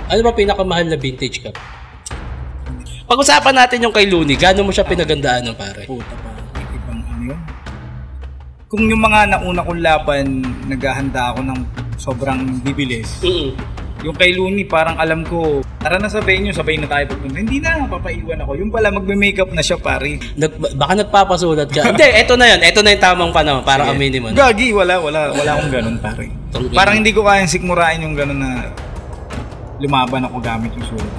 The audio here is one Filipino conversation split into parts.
Ano ba pinakamahal na vintage cup? Pag-usapan natin yung kay Looney. Gano'n mo siya pinagandaan ng pare? Puta pa. Ibang ano yun. Kung yung mga nauna kong laban, naghahanda ako ng sobrang bibilis. Yung kay Looney, parang alam ko, tara na sa venue, sabay na tayo pupunta. Hindi na, papaiwan ako. Yung pala, magme-makeup na siya, pare. Baka nagpapasulat ka. Hindi, eto na yun. Eto na yung tamang panahon para aminin mo. Gagi, wala akong ganun, pare. Parang hindi ko kayang sikmurain yung ganun na lumaban ako gamit yung sulat.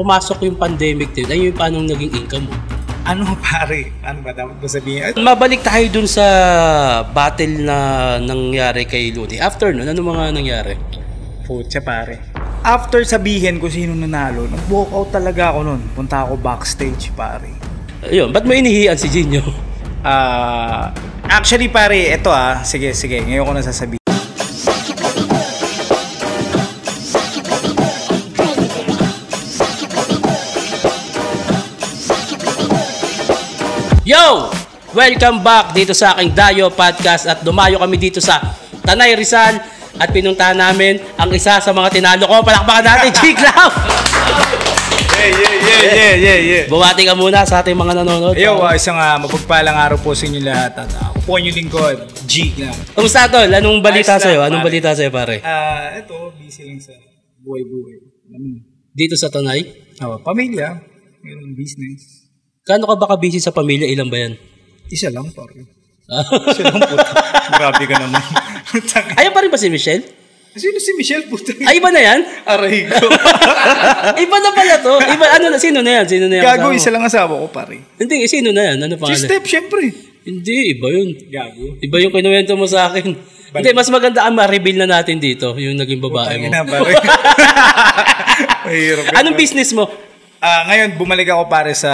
Pumasok yung pandemic din. Ayun yung paano naging income mo. Ano, pare? Ano ba dapat ba sabihin? Mabalik tayo dun sa battle na nangyari kay Looney. After nun, ano mga nangyari? Putya, pare. After sabihin ko sino nanalo, nag-walkout talaga ako nun. Punta ako backstage, pare. Ayun, ba't mo inihiyan si Jinyo? Actually, pare, eto sige, ngayon ko na sasabihin. Yo! Welcome back dito sa aking Dayo Podcast at dumayo kami dito sa Tanay Rizal at pinuntahan namin ang isa sa mga tinalo ko. Palakpakan natin, Jiglaw! Yeah. Bumati ka muna sa ating mga nanonood. Yo, isang mapagpalang araw po sa inyo lahat at ako po yung lingkod, Jiglaw. Kamusta, Tol? Anong balita sa'yo? Anong balita sa'yo, pare? Ito, busy lang sa buhay-buhay. Dito sa Tanay? Pamilya, mayroong business. Kano ka ba ka-busy sa pamilya? Ilan ba yan? Isa lang, pare. Isa lang, puta. Grabe ka naman. Ayan pa rin ba si Michelle? Sino si Michelle, puta? Ay, iba na yan? Aray ko. Iba na pala to. Sino na yan? Gago, isa lang asawa ko, pare. Hindi, sino na yan? Ano pangalan? Si Steph, syempre. Hindi, iba yun. Gago. Iba yung kinuwento mo sa akin. Hindi, mas maganda ang ma-reveal na natin dito, yung naging babae mo. Pare. Anong business mo? Ngayon, bumalik ako pare sa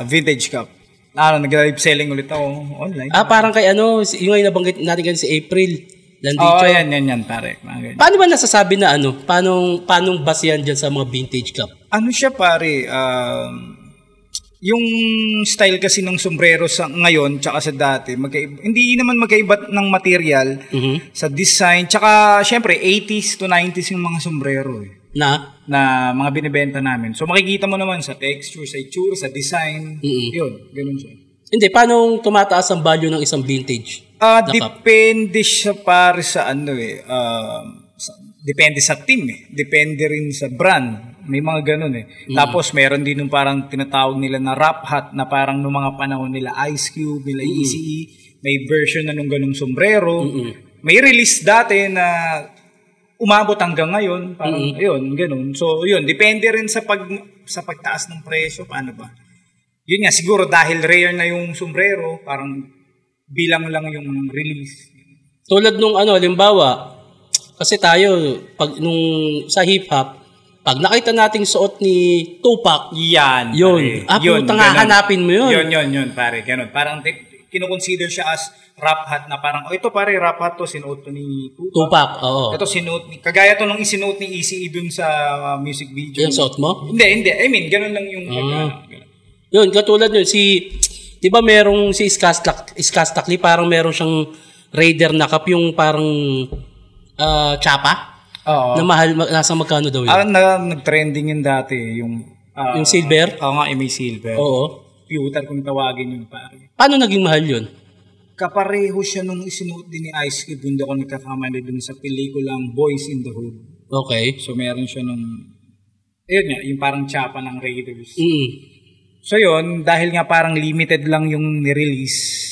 Vintage Cup. Nag-live selling ulit ako online. Parang kay yung ngayon nabanggit natin kan si April. Oo, yan, pare. Paano ba nasasabi na paano basihan dyan sa mga Vintage Cup? Ano siya, pare? Yung style kasi ng sombrero sa ngayon tsaka sa dati, hindi naman magkaiba ng material sa design. Tsaka, syempre, 80s to 90s yung mga sombrero na mga binibenta namin. So makikita mo naman sa texture, sa itsura, sa design. Yun, ganun siya. Hindi, paano tumataas ang value ng isang vintage? Depende siya pare sa depende sa team Depende rin sa brand. May mga ganun Tapos meron din yung parang tinatawag nila na rap hat na parang nung mga panahon nila Ice Cube, nila ECE. May version na nung ganung sombrero. May release dati na umabot hanggang ngayon, parang yun, ganun. So, yun, depende rin sa pagtaas ng presyo, paano ba? Yun nga, siguro dahil rare na yung sombrero, parang bilang lang yung release. Tulad nung halimbawa, kasi tayo, nung sa hip-hop, pag nakita nating suot ni Tupac, yan, yun. Putang hahanapin mo yun. Yun, pare, ganun. Parang kinoconsider siya as rap hat na parang, ito pare, rap hat to, sinuot to ni Tupac, oo. Ito kagaya to nung isinuot ni ECE dun sa music video. Yung suot mo? Hindi. I mean, ganun lang yung Yun, katulad yun, di ba merong si Skastakli, parang meron siyang Raider na cup, yung parang tsapa? Oo. Na mahal, nasa magkano daw yun? Nag-trending yun dati, yung silver? Oo nga, may silver. Oo. Pewter kung tawagin yun, pare. Paano naging mahal yun? Kapareho siya nung isinuot din ni Ice Cube, hindi ako nagkakamali dun sa pelikulang Boys in the Hood. Okay. So meron siya ayun nga, yung parang tsapa ng Raiders. So yun, dahil nga parang limited lang yung nirelease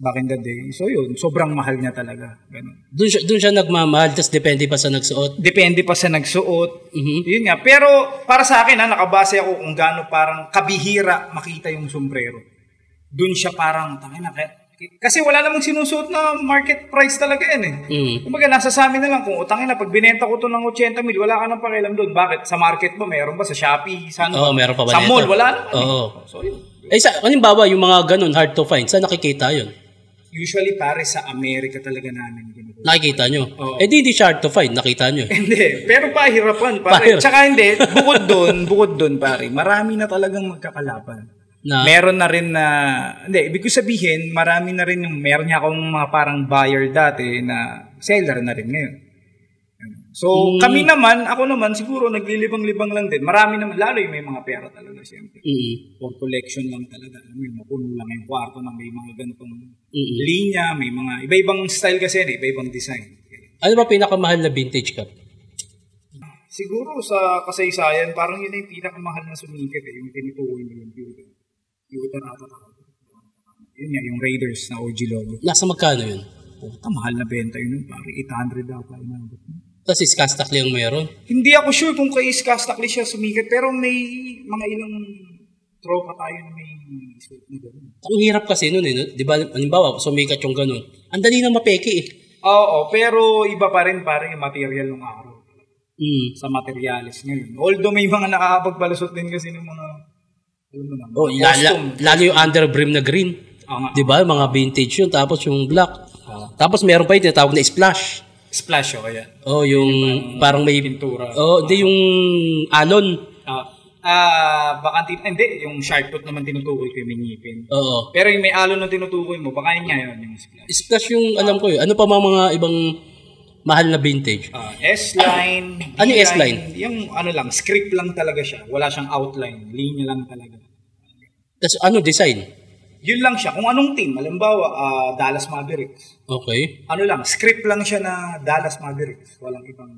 back in the day. So yun, sobrang mahal niya talaga. Ganun. Doon siya nagmamahal, tapos depende pa sa nagsuot? Depende pa sa nagsuot. Yun nga. Pero para sa akin, nakabase ako kung gaano parang kabihira makita yung sombrero. Doon siya parang, kasi wala namang sinusuot na market price talaga yan Kumbaga, nasa sa amin na lang kung pag binenta ko to ng 80,000, wala ka nang pakialam doon. Bakit? Sa market ba? Meron ba? Sa Shopee? Meron pa ba sa mall? Wala naman So, yun. Halimbawa, yung mga ganun, hard to find, saan nakikita yun? Usually, pare, sa Amerika talaga namin. Nakikita nyo? Hindi siya hard to find, nakita nyo. Hindi. Pero pahirapan, pare. Tsaka hindi, bukod doon, pare, marami na talagang magkakalaban. Meron na rin ibig ko sabihin, marami na rin meron niya akong mga parang buyer dati na seller na rin ngayon. So, kami naman, ako naman, siguro naglilibang-libang lang din. Marami naman, lalo yung may mga pera talaga, siyempre. For collection lang talaga. May mapuno lang yung kwarto na may mga ganitong linya, may mga iba-ibang style kasi, iba-ibang design. Ano ba pinakamahal na vintage cup? Siguro sa kasaysayan, parang yun yung pinakamahal na sumikat, yung tinutukoy mo yung Pewter ata tawag. Yun nga, yung Raiders na OG logo. Nasa magkano yun? Puta, mahal na benta yun. Parang 800 ata. Tapos Skastakli ang meron? Hindi ako sure kung kay Skastakli siya sumikat, pero may mga ilang tropa tayo na may suit na gano'n. Ang hirap kasi nun eh. Di ba, halimbawa, sumikat yung gano'n. Ang dali na mapeke eh. Oo, pero iba pa rin parang yung material ng araw. Sa materialis ngayon. Although may mga nakakapagpalusot din kasi ng mga lalo yung underbrim na green. Di ba? Mga vintage yun. Tapos yung black. Tapos meron pa yung tinatawag na splash. Splash, o kaya? Yung parang may pintura. Hindi yung alon. Baka hindi, yung shark tooth naman tinutukoy ko yung may ngipin. Oo. Pero yung may alon na tinutukoy mo, baka yun nga yun, yung splash. Splash yung alam ko yun. Ano pa mga ibang mahal na vintage? S-line. Ano yung S-line? Yung lang, script lang talaga siya. Wala siyang outline. Linya lang talaga. Tapos ano design? Yun lang siya. Kung anong team, halimbawa, Dallas Mavericks. Okay. Script lang siya na Dallas Mavericks. Walang ibang...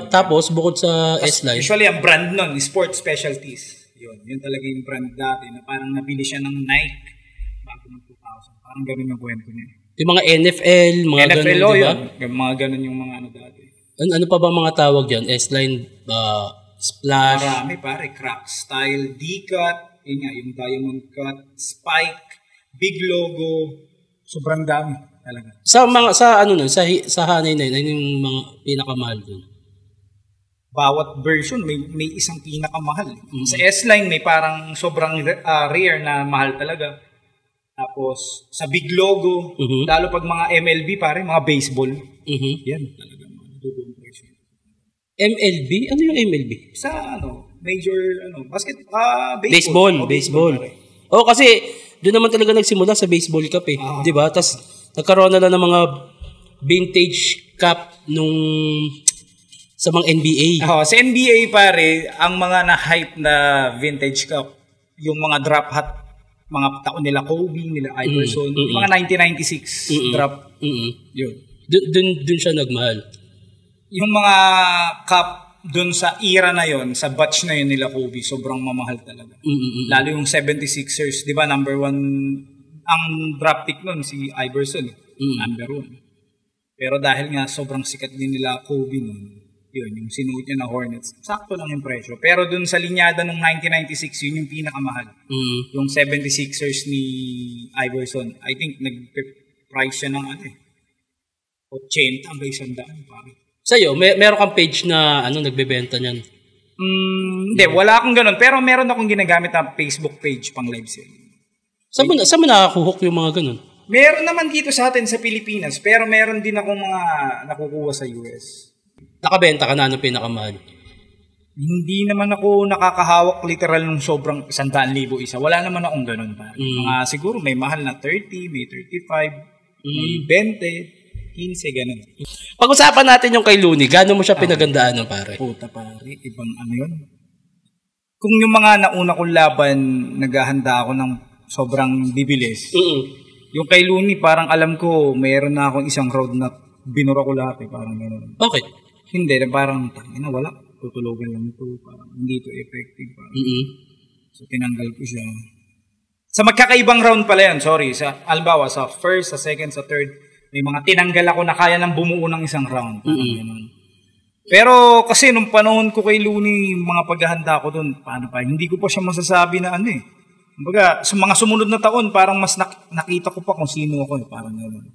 Tapos, bukod sa S-Line. Usually, ang brand nun, Sports Specialties. Yun talaga yung brand dati na parang nabili siya ng Nike bago ng 2000. Parang ganun yung kwento niya. Yung mga NFL, mga NFL, ganun, di ba? Yung mga ganun yung mga dati. Ano pa ba mga tawag dyan? S-Line, Splash? Marami pare. Crack Style, D-Cut, yun nga, yung Diamond Cut, Spike, Big Logo, sobrang dami talaga. Sa Hanay na yun, ano yung mga pinakamahal dun? Bawat version may isang pinakamahal. Sa S-Line may parang sobrang rare na mahal talaga. Tapos sa Big Logo, lalo pag mga MLB pare, mga baseball. Yan talaga mga version. MLB? Ano yung MLB? Sa major baseball. Baseball. Kasi doon naman talaga nagsimula sa baseball cup eh. 'Di ba? Tapos nagkaroon na lang ng mga vintage cup sa mga NBA. Sa NBA pare, ang mga na-hype na vintage cup, yung mga drop hat, mga taon nila Kobe, nila Iverson, yung mga 1996 drop. Yun. Doon siya nagmahal. Yung mga cup doon sa era na yon, sa batch na yun nila Kobe, sobrang mamahal talaga. Lalo yung 76ers, di ba, number 1, ang draft pick nun, si Iverson, number 1. Pero dahil nga sobrang sikat din nila Kobe nun, yun, yung sinuot niya na Hornets, sakto lang yung presyo. Pero doon sa linyada ng 1996, yun yung pinakamahal. Yung 76ers ni Iverson, I think nag-price siya ng 80 hanggang 100, pare. Sa'yo, meron kang page na nagbebenta niyan? Hindi, wala akong ganun. Pero meron akong ginagamit na Facebook page pang live selling. Saan mo nakakuhok yung mga ganun? Meron naman dito sa atin sa Pilipinas, pero meron din akong mga nakukuha sa US. Nakabenta ka na ano pinakamahal? Hindi naman ako nakakahawak literal ng sobrang 100,000 isa. Wala naman akong ganun pa. Siguro may mahal na 30, may 35, may 20. 15, ganun. Pag-usapan natin yung kay Looney, gano'n mo siya pinagandaan pare? Puta pare, ibang yun. Kung yung mga nauna kong laban, naghahanda ako ng sobrang bibilis. Yung kay Looney, parang alam ko, mayroon na akong isang round na binura ko lahat parang gano'n. Bakit? Hindi, parang, wala. Tutulogan lang ito. Parang hindi ito effective. So, tinanggal ko siya. Sa magkakaibang round pala yan, sorry. Albawa, sa first, sa second, sa third, may mga tinanggal ako na kaya nang bumuo ng isang round. Pero kasi nung panahon ko kay Looney, mga paghahanda ko doon, hindi ko pa siya masasabi na Kumbaga, sa mga sumunod na taon, parang mas nakita ko pa kung sino ako. Parang gano'n.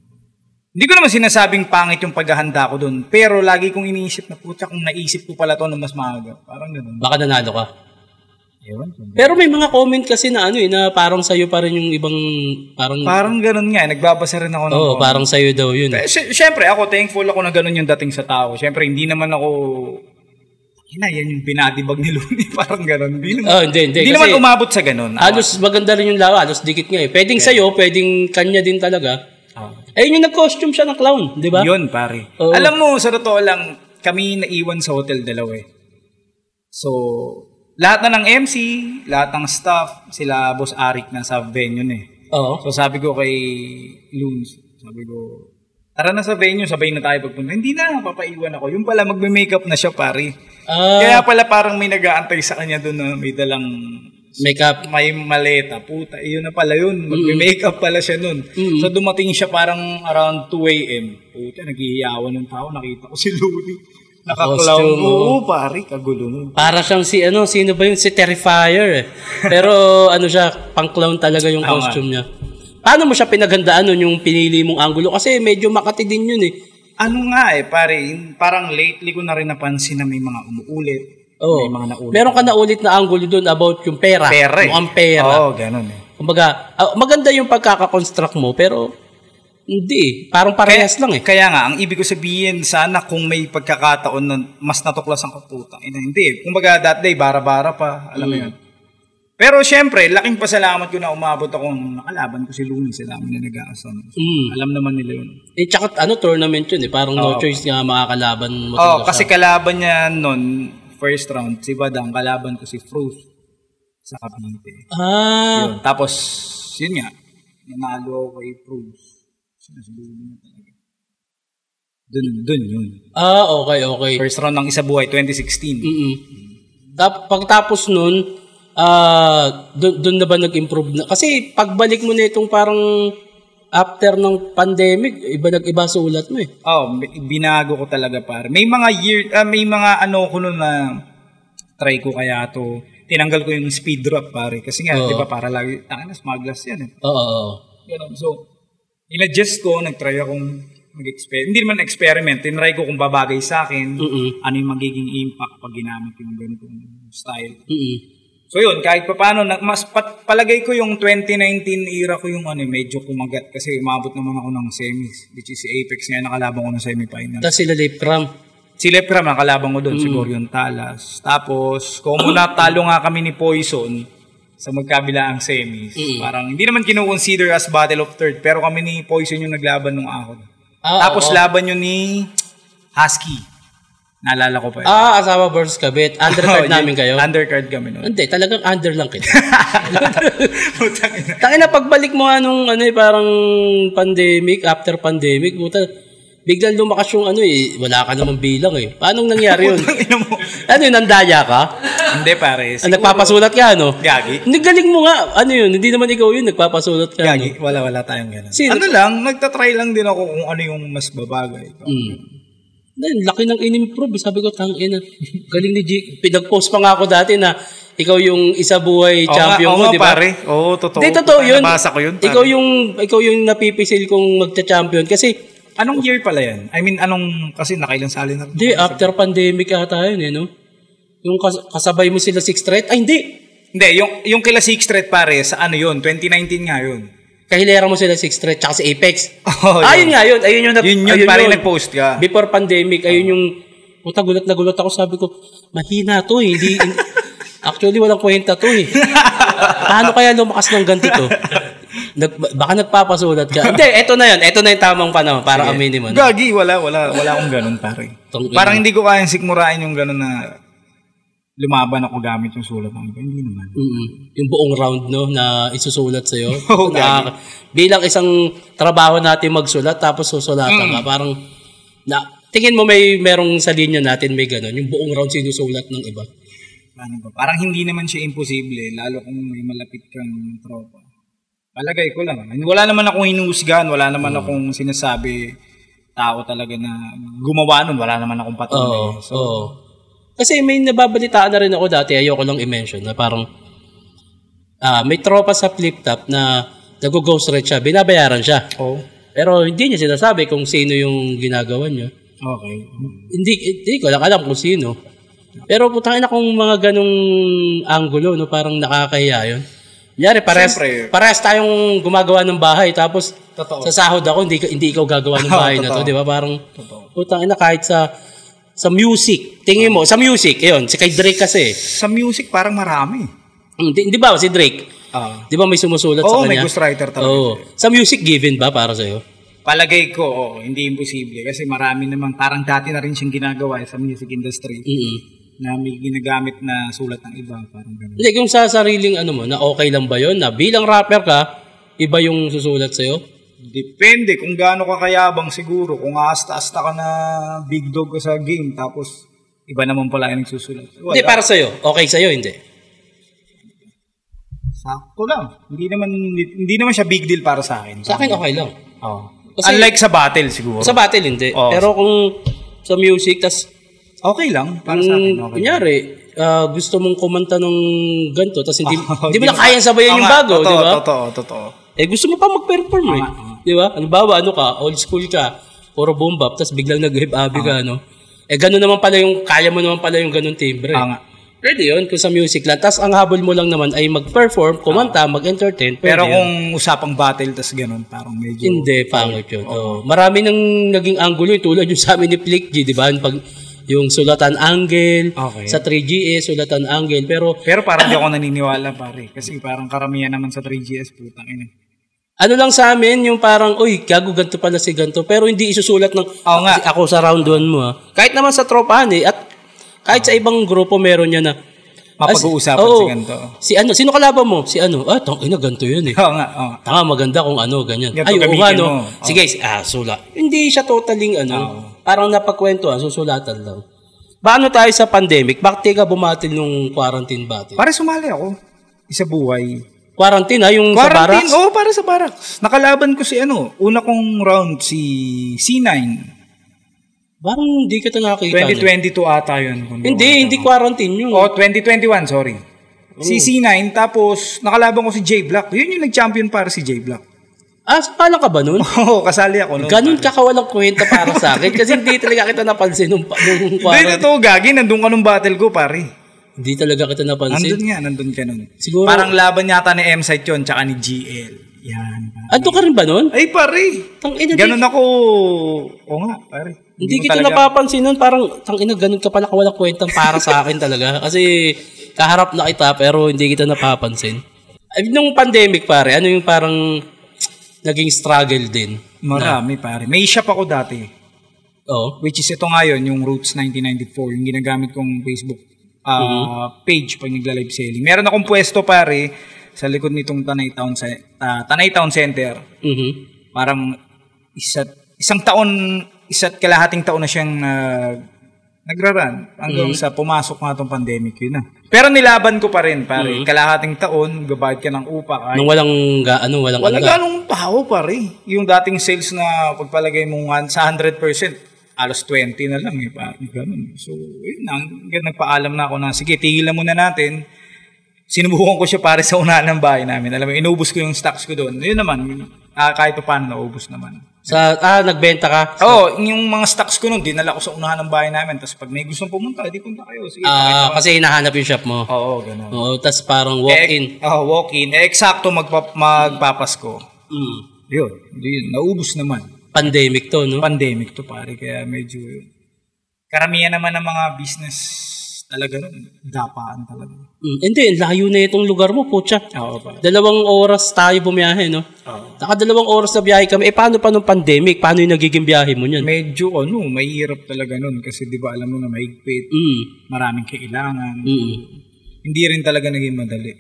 Hindi ko naman sinasabing pangit yung paghahanda ko doon. Pero lagi kong iniisip na, putya, kung naisip ko pala to na mas maaga. Parang gano'n. Baka nanalo ka. Ewan. Pero may mga comment kasi na na parang sa'yo pa rin yung ibang parang ganun nga, nagbabasa rin ako ng comment. Parang sa'yo daw yun. Siyempre, ako thankful ako na ganun yung dating sa tao. Siyempre, hindi naman ako yan yung binadibag ni Looney, parang ganun. Hindi naman umabot sa ganun. Halos maganda rin yung lawa, halos dikit nga eh. Pwedeng sa'yo, pwedeng kanya din talaga. Ayun yung nag-costume siya ng clown, di ba? Yun, pare. Alam mo, sa totoo lang, kami naiwan sa hotel dalawa eh. So, lahat na ng MC, lahat ng staff, sila Boss Arik na sa venue na eh. Oo. So sabi ko kay Loons, sabi ko, tara na sa venue, sabay na tayo pagpunta. Hindi na, papaiwan ako. Yung pala, magme-makeup na siya, pare. Kaya pala parang may nag-aantay sa kanya doon na may dalang makeup. May maleta. Puta, yun na pala yun. Magme-makeup pala siya nun. So dumating siya parang around 2 a.m. Puta, naghihiyawan ng tao. Nakita ko si Looney. Naka-clown. Oo, pare, kagulo nun. Para siyang sino ba yun? Si Terrifier eh. Pero siya, pang-clown talaga yung costume niya. Paano mo siya pinaghandaan nun yung pinili mong angulo? Kasi medyo Makati din yun eh. Pare, parang lately ko na rin napansin na may mga umuulit. Oo. May mga naulit. Meron ka naulit na angulo doon about yung pera. Pera eh. Mukhang pera. Oo, ganun eh. Kumbaga, maganda yung pagkakakonstruct mo, pero hindi. Parang parehas lang eh. Kaya nga, ang ibig ko sabihin, sana kung may pagkakataon na mas natuklasan ka puta. Hindi. Kumbaga, that day, bara-bara pa. Alam mo yun. Pero syempre, laking pasalamat ko na umabot ako nung nakalaban ko si Looney sa dami na nag-aasan. Alam naman nila yun. Tsaka tournament yun eh. Parang no choice nga makakalaban mo. Kasi kalaban niya nun, first round, si Badang, kalaban ko si Fruth sa Cavite. Yun. Tapos, yun nga, nanalo ako kay Fruth. Sinasaluhin niya talaga. Dun yun. Okay. First round ng Isa Buhay, 2016. Pagtapos nun, doon na ba nag-improve na? Kasi pagbalik mo na itong parang after ng pandemic, iba sulat mo eh. Binago ko talaga pare. May mga ko nun na try ko kaya to. Tinanggal ko yung speed drop pare. Kasi nga, di ba para lagi, smugglers yan eh. Ganun. So, in-adjust ko, nag-try akong hindi naman experiment. Tinry ko kung babagay sa akin, ano yung magiging impact pag ginamit yung ganitong style. So yun, kahit pa paano, mas palagay ko yung 2019 era ko yung medyo kumagat kasi umabot naman ako ng semis, which is si Apex nga nakalaban ko ng semifinal. Tapos sila Lepcram. Si Lepcram nakalaban ko doon, si Gorion Talas. Tapos, kung muna talo nga kami ni Poison sa magkabilaang semis, parang hindi naman kino-consider as Battle of Third, pero kami ni Poison yung naglaban nung ako. Tapos laban yun ni Husky. Naalala ko pa yun. Asawa versus Kabit. Undercard namin kayo? Undercard kami nun. Hindi, talagang under lang kita. Tangina, pagbalik mo nung parang pandemic, after pandemic, biglang lumakas yung wala ka namang bilang eh. Paano nangyari yun? Nandaya ka? Hindi pare. Nagpapasulat ka, Gagi. Galing mo nga, hindi naman ikaw yun, nagpapasulat ka. Gagi, wala tayong gano'n. Nagtatry lang din ako kung ano yung mas babagay. Laki ng in-improve. Sabi ko, tangina. Galing ni G. Pinag-post pa nga ako dati na ikaw yung Isa Buhay champion mo, di ba? Pare. Oo, totoo. Di, totoo yun. Nabasa ko yun. Ikaw yung napipisil kong magcha-champion. Kasi, anong year pala yan? I mean, kasi nakailang sali na? Di, after pandemic ata yun, Yung kasabay mo sila 6 Threat. Ay, hindi. Hindi, yung kila 6 Threat pare, sa yun? 2019 nga yun. Kahilera mo sila 6 Threat tsaka si Apex. Yun nga yun. Ayun yun pare nag-post ka. Before pandemic, ayun yung gulat na gulat ako. Sabi ko, mahina to eh. Actually, walang kwenta to eh. Paano kaya lumakas ng ganito to? Baka nagpapasulat ka. Hindi, eto na yun. Eto na yung tamang panahon para aminin mo. Gagi, wala akong ganun pare. Parang hindi ko kayang sikmurain yung ganun na lumaban ako gamit yung sulat ng iba. Hindi naman. Yung buong round, na isusulat sa'yo. Bilang isang trabaho natin magsulat, tapos susulatan ka. Parang, tingin mo merong sa linya natin may gano'n. Yung buong round sinusulat ng iba. Parang hindi naman siya imposible, lalo kung may malapit kang tropa. Palagay ko lang. Wala naman akong hinuhusgahan, wala naman akong sinasabi tao talaga na gumawa nun, wala naman akong patunay. Kasi may nababalitaan na rin ako dati, ayoko lang i-mention, na parang may tropa sa Flip Top na nag-ghost ride siya, binabayaran siya. Pero hindi niya sinasabi kung sino yung ginagawa niya. Okay. Hindi ko lang alam kung sino. Pero putangin na kung mga ganong angulo, parang nakakahiya yun. Kunyari, parehas tayong gumagawa ng bahay, tapos sa sahod ako, hindi ikaw gagawa ng bahay na to, di ba? Parang, putangin na kahit sa music. Tingin mo, sa music, yun, si kay Drake kasi. Sa music, parang marami. Di ba, si Drake? Di ba may sumusulat sa kanya? Oo, may ghostwriter talaga. Sa music, given ba para sa'yo? Palagay ko, hindi imposible. Kasi marami naman, parang dati na rin siyang ginagawa sa music industry. Na may ginagamit na sulat ng iba. Parang ganun. Hindi, kung sa sariling mo, na okay lang ba yun? Na bilang rapper ka, iba yung susulat sa'yo? Depende kung gaano ka kayabang siguro. Kung asta-asta ka na big dog ka sa game, tapos iba naman pala yung nagsusulat. Hindi, para sa'yo. Okay sa'yo, hindi? Sakto lang. Hindi naman siya big deal para sa akin. Sa akin, okay lang. Kasi, unlike sa battle siguro. Sa battle, hindi. Pero kung sa music, tas okay lang para sa akin. Okay. Kunyari, gusto mong kumanta ng ganito, tas hindi mo na kayang sabayan yung bago, di ba? Totoo. Gusto mo pa mag-perform di ba? Halimbawa, old school ka, puro boom bap, tas biglang nag-hip-abi ka, ganun naman pala kaya mo naman pala yung ganun timbre. Pwede yun, kung sa music lang. Tas ang habol mo lang naman ay mag-perform, kumanta, mag-entertain. Pero kung usapang battle, tas ganun, parang medyo... Hindi, pangit yun. Marami nang naging angulo yun, tulad yung sa amin ni Flick G, di ba? Yung sulatan angle, sa 3GS, sulatan angle, pero parang di ako naniniwala, pare. Kasi parang karamihan naman sa 3GS, putang ina. Ano lang sa amin, yung parang, gago, ganito pala si ganito, pero hindi isusulat ng, ako sa round 1 mo, Kahit naman sa tropahan, at kahit sa ibang grupo, meron niya na, mapag-uusapan si ganito. Sino kalaban mo? Si tangina, ganito yun Oo nga. Tanga, maganda kung ganyan. Sige, sulat. Hindi siya totaling, parang napagkwentuhan, susulatan lang. Paano tayo sa pandemic? Bakit ka bumatil nung quarantine battle? Para sumali ako. Isa buhay. Quarantine, yung sa barracks? Oo, para sa barracks. Nakalaban ko si una kong round, si C9. Parang hindi ka ito nakakita. 2022 ata yun. Hindi quarantine yun. 2021, sorry. Si C9, tapos nakalaban ko si J Black. Yun yung nag-champion para si J Black. Paano ka ba nun? Oo, kasali ako nun. Ganun ka kawalang kwenta para sa akin kasi hindi talaga kita napansin nung quarantine. Hindi, totoo, Gagi. Nandun ka nung battle ko, pare. Hindi talaga kita napansin. Nandun ka nun. Siguro, parang laban yata ni M-Site yun, tsaka ni GL. Yan. Ando ka rin ba nun? Ay, pare. Ganun ako. Oo nga, pare. Hindi kita napapansin nun. Parang, ganun ka pala kawalang kwentang para sa akin talaga. Kasi, kaharap na kita pero hindi kita napapansin. Nung pandemic, pare, ano yung parang naging struggle din? Marami, pare. May shop ako dati. Which is ito ngayon, yung Roots 1994, yung ginagamit kong Facebook page pag nagla-live selling. Meron akong pwesto, pare, sa likod nitong Tanay Town Center. Parang isa't kalahating taon na siyang nagra-run hanggang sa pumasok nga itong pandemic yun na. Pero nilaban ko pa rin, pare. Kalahating taon, gabayad ka ng upa. Nung walang ganong tao, pare. Yung dating sales na pagpalagay mo sa 100%, alos 20 na lang pare. Ganun. So, yun, nagpaalam na ako na, sige, tigilan muna natin. Sinubukan ko siya pare sa unahan ng bahay namin. Alam mo, inubos ko yung stocks ko doon. Yun naman, kahit pa paano naubos naman. Nagbenta ka? Yung mga stocks ko noon, dinala ko sa unahan ng bahay namin. Tapos pag may gustong pumunta, di punta kayo. Sige, kasi hinahanap yung shop mo? Oo, gano'n. Tapos parang walk-in? Walk-in. Eksakto magpapasko. Yun, naubos naman. Pandemic to, no? Pandemic to, pare. Kaya medyo karamihan naman ng mga business talaga nun, dapaan talaga. Hindi, layo na itong lugar mo, putya. 2 oras tayo bumiyahe, no? Naka 2 oras na biyahe kami. Paano pa nung pandemic? Paano yung nagiging biyahe mo niyan? Medyo, mahirap talaga nun. Kasi di ba alam mo na mahigpit. Maraming kailangan. Hindi rin talaga naging madali.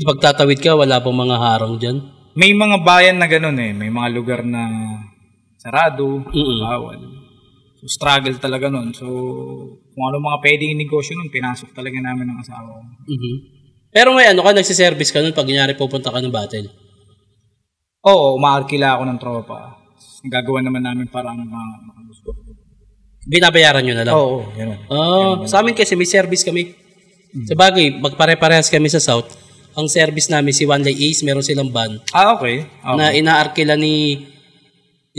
Pagtatawid ka, wala pang mga harang dyan? May mga bayan na ganun May mga lugar na sarado, bawal. So, struggle talaga nun. So, kung ano mga pwedeng negosyo nun, pinasok talaga namin ng asawa ko. Pero may nagsiservice ka nun pag kunyari pupunta ka ng battle? Oo, umaarkila ako ng tropa. Gagawa naman namin parang makagusto. Binabayaran nyo na lang? Oo, gano'n. Sa amin kasi may service kami. Sa bagay, magpare-parehas kami sa South. Ang service namin si One Lay Ace, meron silang van. Okay. Na inaarkila ni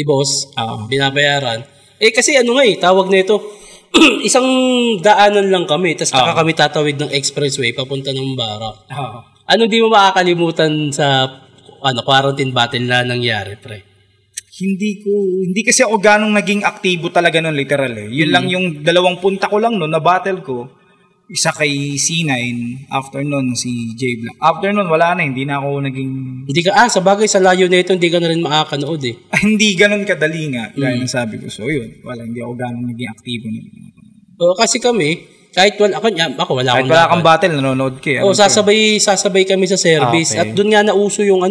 boss. Binabayaran. Kasi tawag na ito, isang daanan lang kami, tapos kami tatawid ng expressway papunta ng Barak. Ano di mo makakalimutan sa quarantine battle na nangyari, pre? Hindi kasi ako ganong naging aktibo talaga nun, literal. Yun lang yung 2 punta ko lang nun na battle ko. isa kay C9, after nun si J Black. After nun, wala na, hindi na ako naging... Hindi ka, sa bagay sa layo na ito, hindi ka na rin makakanood eh. Hindi ganun kadali nga, gaya ng sabi ko. So yun, hindi ako ganun naging aktibo na. Kasi kami, kahit wala wala kahit wala kang battle, nanonood ka. Sasabay kami sa service. At doon nga nauso yung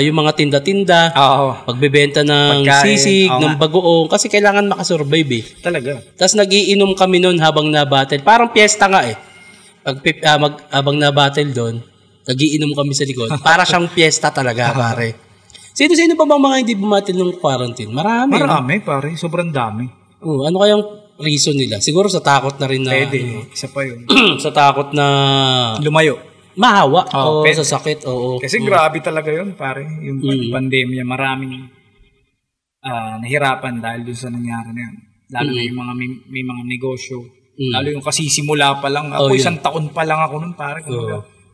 yung mga tinda-tinda, pagbebenta ng sisig, ng bagoong, kasi kailangan makasurvive eh. Talaga. Tapos nagiinom kami noon habang na-battle. Parang piyesta nga eh. Habang na-battle doon, nagiinom kami sa likod. Para siyang piyesta talaga, pare. Sino-sino pa bang mga hindi bumatil ng quarantine? Marami, pare. Sobrang dami. Ano kayang reason nila? Siguro sa takot na rin na... Pwede. Isa pa yun. Sa takot na... Lumayo. Mahawa o sa sakit. Kasi grabe talaga yun, pare. Yung pandemya, maraming nahirapan dahil dun sa nangyari na yun. Lalo na yung mga may mga negosyo. Lalo yung kasi simula pa lang. Ako isang taon pa lang ako nun, pare.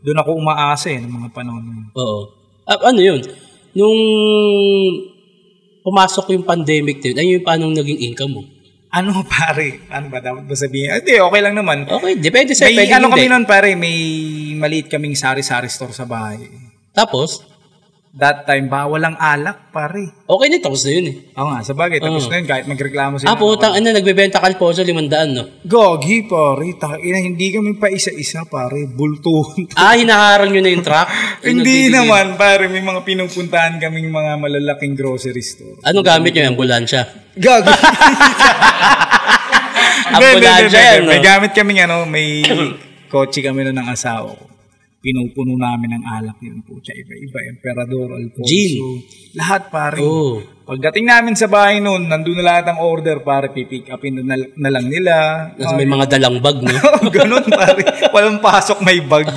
Doon ako umaasa ng mga panahon na yun. Ano yun? Nung pumasok yung pandemic din, yung paano naging income mo? Ano pare? Ano ba dapat ba sabihin? Hindi, okay lang naman. Okay, depende sa may kami noon pare, may maliit kaming sari-sari store sa bahay. Tapos? That time ba, walang alak pare. Okay na, tapos na yun eh. Oo nga, sabagay, tapos na yun kahit magreklamo sila. Putang, nagbebenta kalposo, 500 no? Gogi pare, hindi kami pa isa-isa pare, bultuhan. Hinaharang nyo na yung truck? Hindi naman pare, may mga pinupuntahan kaming mga malalaking grocery store. Anong gamit nyo? Ambulansya? Gogi. Ambulansya yan, no? May gamit kaming may kotse kami ng asawa ko. Pinupuno namin ng alak yun po. Iba-iba. Emperador, Alfonso. Gin. Lahat pare. Pagdating namin sa bahay noon, nandun na lahat ang order pare. Pipick upin na lang nila. Tapos may mga dalang bag, no? Ganun pare. Walang pasok, may bag.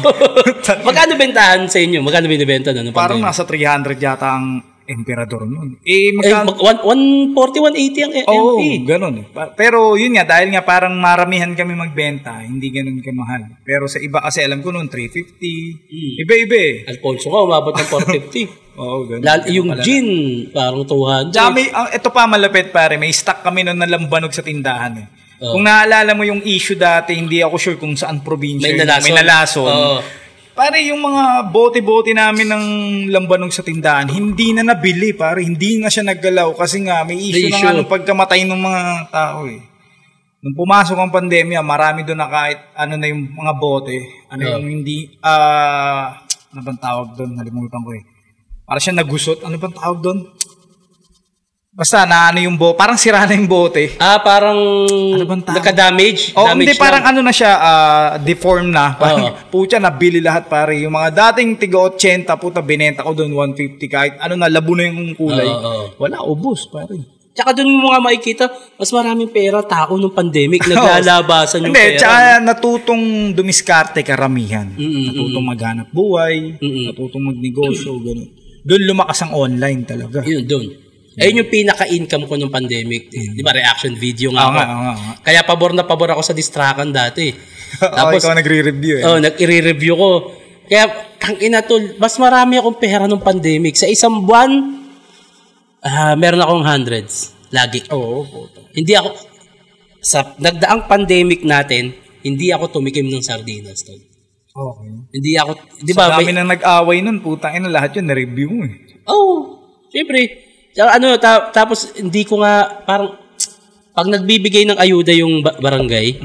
Magkano bentahan sa inyo? Magkano binibenta na? Parang nasa 300 yata ang Emperador noon. 140, 180 ang MP. Ganun. Pero yun nga, dahil nga parang maramihan kami magbenta, hindi ganun kamahal. Pero sa iba kasi alam ko noon, 350. Iba-iba eh. Alfonso ka, umabot ng 450. Ganun. Yung gin, parang 200. Ito pa malapit pare, may stock kami noon na lambanog sa tindahan eh. Kung naalala mo yung issue dati, hindi ako sure kung saan probinsya. May nalason. Pare, yung mga bote-bote namin ng lambanog sa tindahan, hindi na nabili, pare. Hindi na siya naggalaw kasi nga may issue na nga nung pagkamatay ng mga tao eh. Nung pumasok ang pandemya, marami doon na kahit ano na yung mga bote. Yung hindi, ano bang tawag doon? Nalimutan ko eh. Parang siya nagusot. Ano bang tawag doon? Basta yung bote. Parang sira na yung bote. Parang nagka-damage? Hindi, parang ano na siya, deform na. Parang, pucha, nabili lahat pare. Yung mga dating tiga-80, puta, binenta ko doon 150 kahit labo na yung kulay. Wala, ubos pare. Tsaka doon mo nga makikita, mas maraming pera tao nung pandemic, naglalabasan yung pera. Tsaka natutong dumiskarte karamihan. Natutong maghanap buhay, natutong magnegosyo, gano'n. Doon lumakas ang online talaga. Yun, doon. Ayun yung pinaka-income ko nung pandemic. Di ba, reaction video nga ako. Kaya pabor na pabor ako sa distrakan dati. Tapos, ikaw nagre-review eh. Nag-i-review ko. Kaya, mas marami akong pera nung pandemic. Sa isang buwan, meron akong hundreds. Lagi. Hindi ako, sa nagdaang pandemic natin, hindi ako tumikim ng sardinas. Okay. Hindi ako, di ba? Sa dami nang nag-away nun, putang ina, lahat yun, na-review mo eh. Siyempre. Tapos hindi ko nga parang pag nagbibigay ng ayuda yung barangay,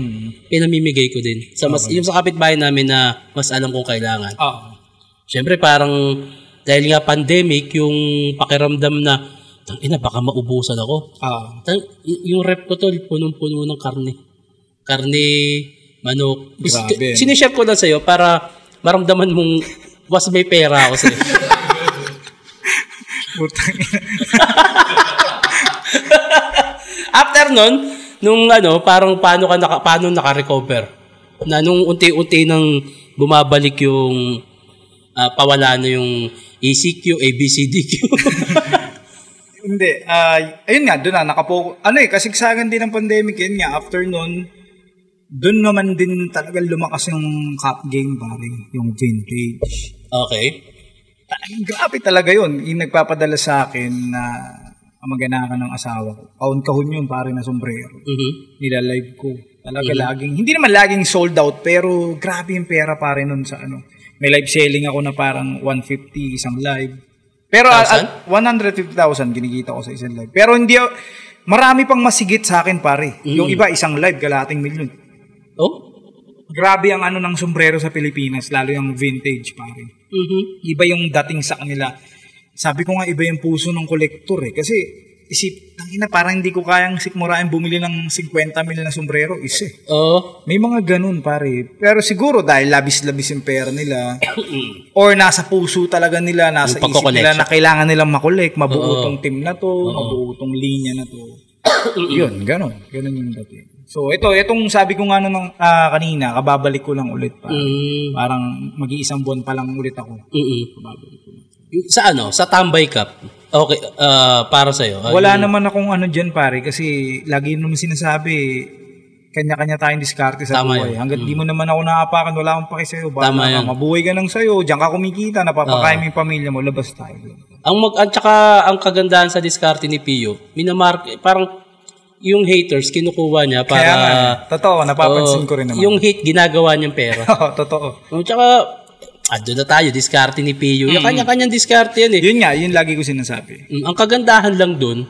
pinamimigay ko din. Yung sa kapitbahay namin na mas alam kong kailangan. Siyempre parang dahil nga pandemic, yung pakiramdam na baka maubusan ako. Yung rep ko to, punong-puno ng karne. Karne, manok. Sinishare ko lang sa'yo para maramdaman mong mas may pera ako sa'yo. After nun, nung parang paano naka-recover? Na nung unti-unti nang bumabalik yung pawala na yung ECQ, ABCDQ. Hindi. Ayun nga, doon na nakapokus. Kasagsagan din ng pandemic yun nga. After nun, doon naman din talaga lumakas yung cup game, pare. Yung vintage. Okay. Grabe talaga yun. Yung nagpapadala sa akin na mag-anakan ng asawa ko. Kahon-kahon yun, pare na sombrero. Nilalive ko. Talaga laging, hindi naman laging sold out, pero grabe yung pera pa rin nun sa ano. May live selling ako na parang 150 isang live. Pero 150,000 kinikita ko sa isang live. Pero hindi, marami pang masigit sa akin pare. Yung iba isang live, kalahating milyon. Oh? Grabe ang ano ng sombrero sa Pilipinas, lalo yung vintage pare. Iba yung dating sa kanila. Sabi ko nga iba yung puso ng kolektor eh. Kasi tangina, parang hindi ko kayang sikmurain bumili ng 50 mil na sombrero, isa. Oo. May mga ganun, pare. Pero siguro dahil labis-labis yung pera nila, or nasa puso talaga nila, nasa isip nila na kailangan nilang makolek, mabuo tong team na to, mabuo tong linya na to. Yun, ganun. Ganun yung dati. So, itong sabi ko nga nung kanina, kababalik ko lang ulit pa. Parang mag-iisang buwan pa lang ulit ako. Kababalik ko lang. Sa ano? Sa Tambay Cup? Okay, para sa'yo. Wala naman akong ano dyan pare kasi lagi naman sinasabi kanya-kanya tayong diskarte sa buhay. Hanggat di mo naman ako naapakan, wala akong paki sa'yo. Baka mabuhay ka lang sa'yo, diyan ka kumikita, napapakain mo yung pamilya mo, labas tayo. At saka ang kagandahan sa diskarte ni Pio, parang yung haters kinukuha niya para... Kaya nga, totoo, napapansin ko rin naman. Yung hate ginagawa niyang pera. Totoo. Tsaka, doon na tayo, diskarte ni Pio. Yung kanya-kanyang diskarte yan eh. Yun nga, yun lagi ko sinasabi. Ang kagandahan lang doon,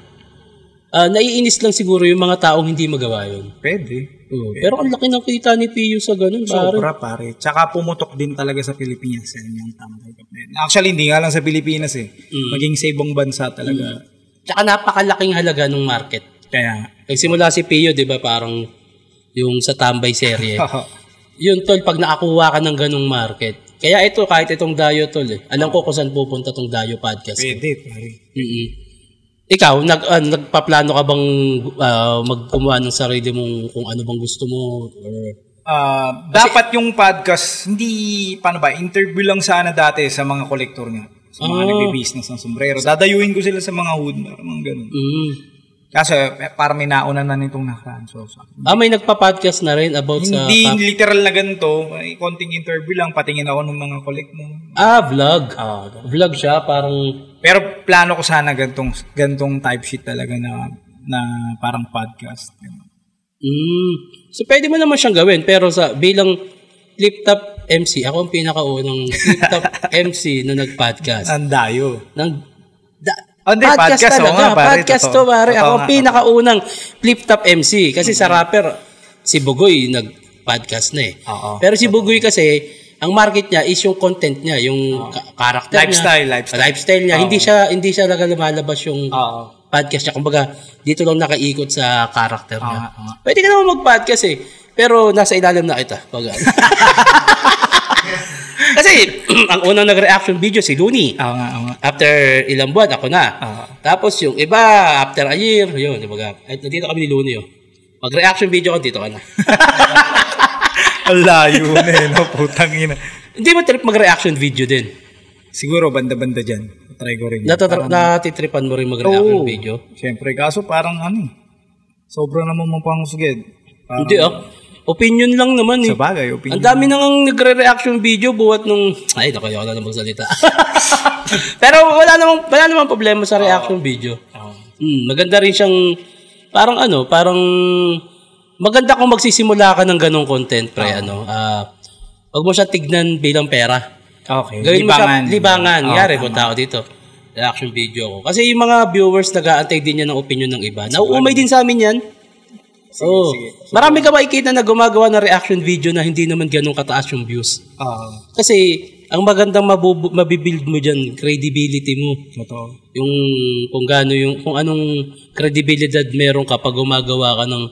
naiinis lang siguro yung mga taong hindi magawa yun. Pwede. Pero ang laki ng kita ni Pio sa ganun, pare. Sobra, pare. Tsaka pumutok din talaga sa Pilipinas yung Tambay Cup. Actually, hindi nga lang sa Pilipinas eh. Maging sa ibang bansa talaga. Tsaka napakalaking halaga ng market. Kaya, nagsimula si Pio, di ba, parang yung sa Tambay serye. Yun, tol, pag nakakuha ka ng ganung market. Kaya ito, kahit itong Dayo, tol, alam ko kung saan pupunta itong Dayo podcast. Pwede, pare. Ikaw, nagpaplano ka bang magkumuha ng sarili mong kung ano bang gusto mo? Dapat yung podcast, hindi, paano ba, interview lang sana dati sa mga kolektor nga. Sa mga nagbi-business ng sombrero. Dadayuin ko sila sa mga hood, mga ganun. Kaso, para may nauna na nitong nakaraan. May nagpa-podcast na rin about hindi literal na ganito. May konting interview lang. Patingin ako ng mga collect mo. Vlog. Vlog siya, parang... Pero plano ko sana gantong type sheet talaga na parang podcast. So, pwede mo naman siyang gawin. Pero bilang flip-top MC, ako ang pinakaunang flip-top MC na nag-podcast. Ang Dayo. Podcast talaga. Podcast to, pare. Ako ang pinakaunang flip-top MC. Kasi sa rapper, si Bugoy nag-podcast na eh. Pero si Bugoy kasi, ang market niya is yung content niya, yung character niya. Lifestyle niya. Hindi siya lumalabas yung podcast niya. Kumbaga, dito lang nakaikot sa character niya. Pwede ka naman mag-podcast eh. Pero nasa ilalim na kita. Kasi, ang unang nag-reaction video si Looney. After ilang buwan, ako na. Tapos yung iba, after a year, yun, diba? Nandito kami ni Looney. Mag-reaction video ko, dito ka na. Alayo na eh, no? Putang ina. Hindi mo trip mag-reaction video din? Siguro, banda-banda dyan. Try ko rin. Natitripan mo rin mag-reaction video? Siyempre. Kaso parang sobra naman mapangusgid. Hindi opinion lang naman eh. Sa bagay, opinion. Ang dami nang nagre-reaction video buhat nung... Ay, naku, ako na magsalita. Pero wala namang problema sa reaction video. Maganda rin siyang... Parang maganda kung magsisimula ka ng ganong content, pre. Huwag mo siya tignan bilang pera. Okay. Gawin mo siya libangan. Yari, punta ako dito. Reaction video ko. Kasi yung mga viewers nag-aantay din yan ng opinion ng iba. Nauumay din sa amin yan. Sige. Marami ka makikita na gumagawa ng reaction video na hindi naman ganun kataas yung views. Kasi ang magandang mabibuild mo dyan, credibility mo. Totoo. Yung kung anong credibility meron kapag gumagawa ka ng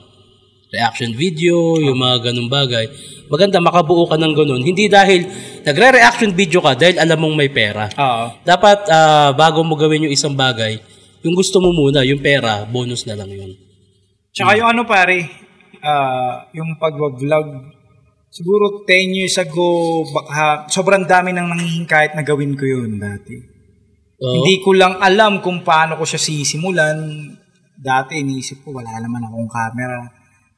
reaction video, yung mga ganung bagay. Maganda makabuo ka ng ganun. Hindi dahil nagre-reaction video ka dahil alam mong may pera. Dapat bago mo gawin yung isang bagay, yung gusto mo muna, yung pera, bonus na lang yun. Tsaka yung pare, yung pag-vlog, siguro 10 years ago, baka sobrang dami nang nanghihingkayat na gawin ko yun dati. Hindi ko lang alam kung paano ko siya sisimulan. Dati iniisip ko, wala naman akong camera.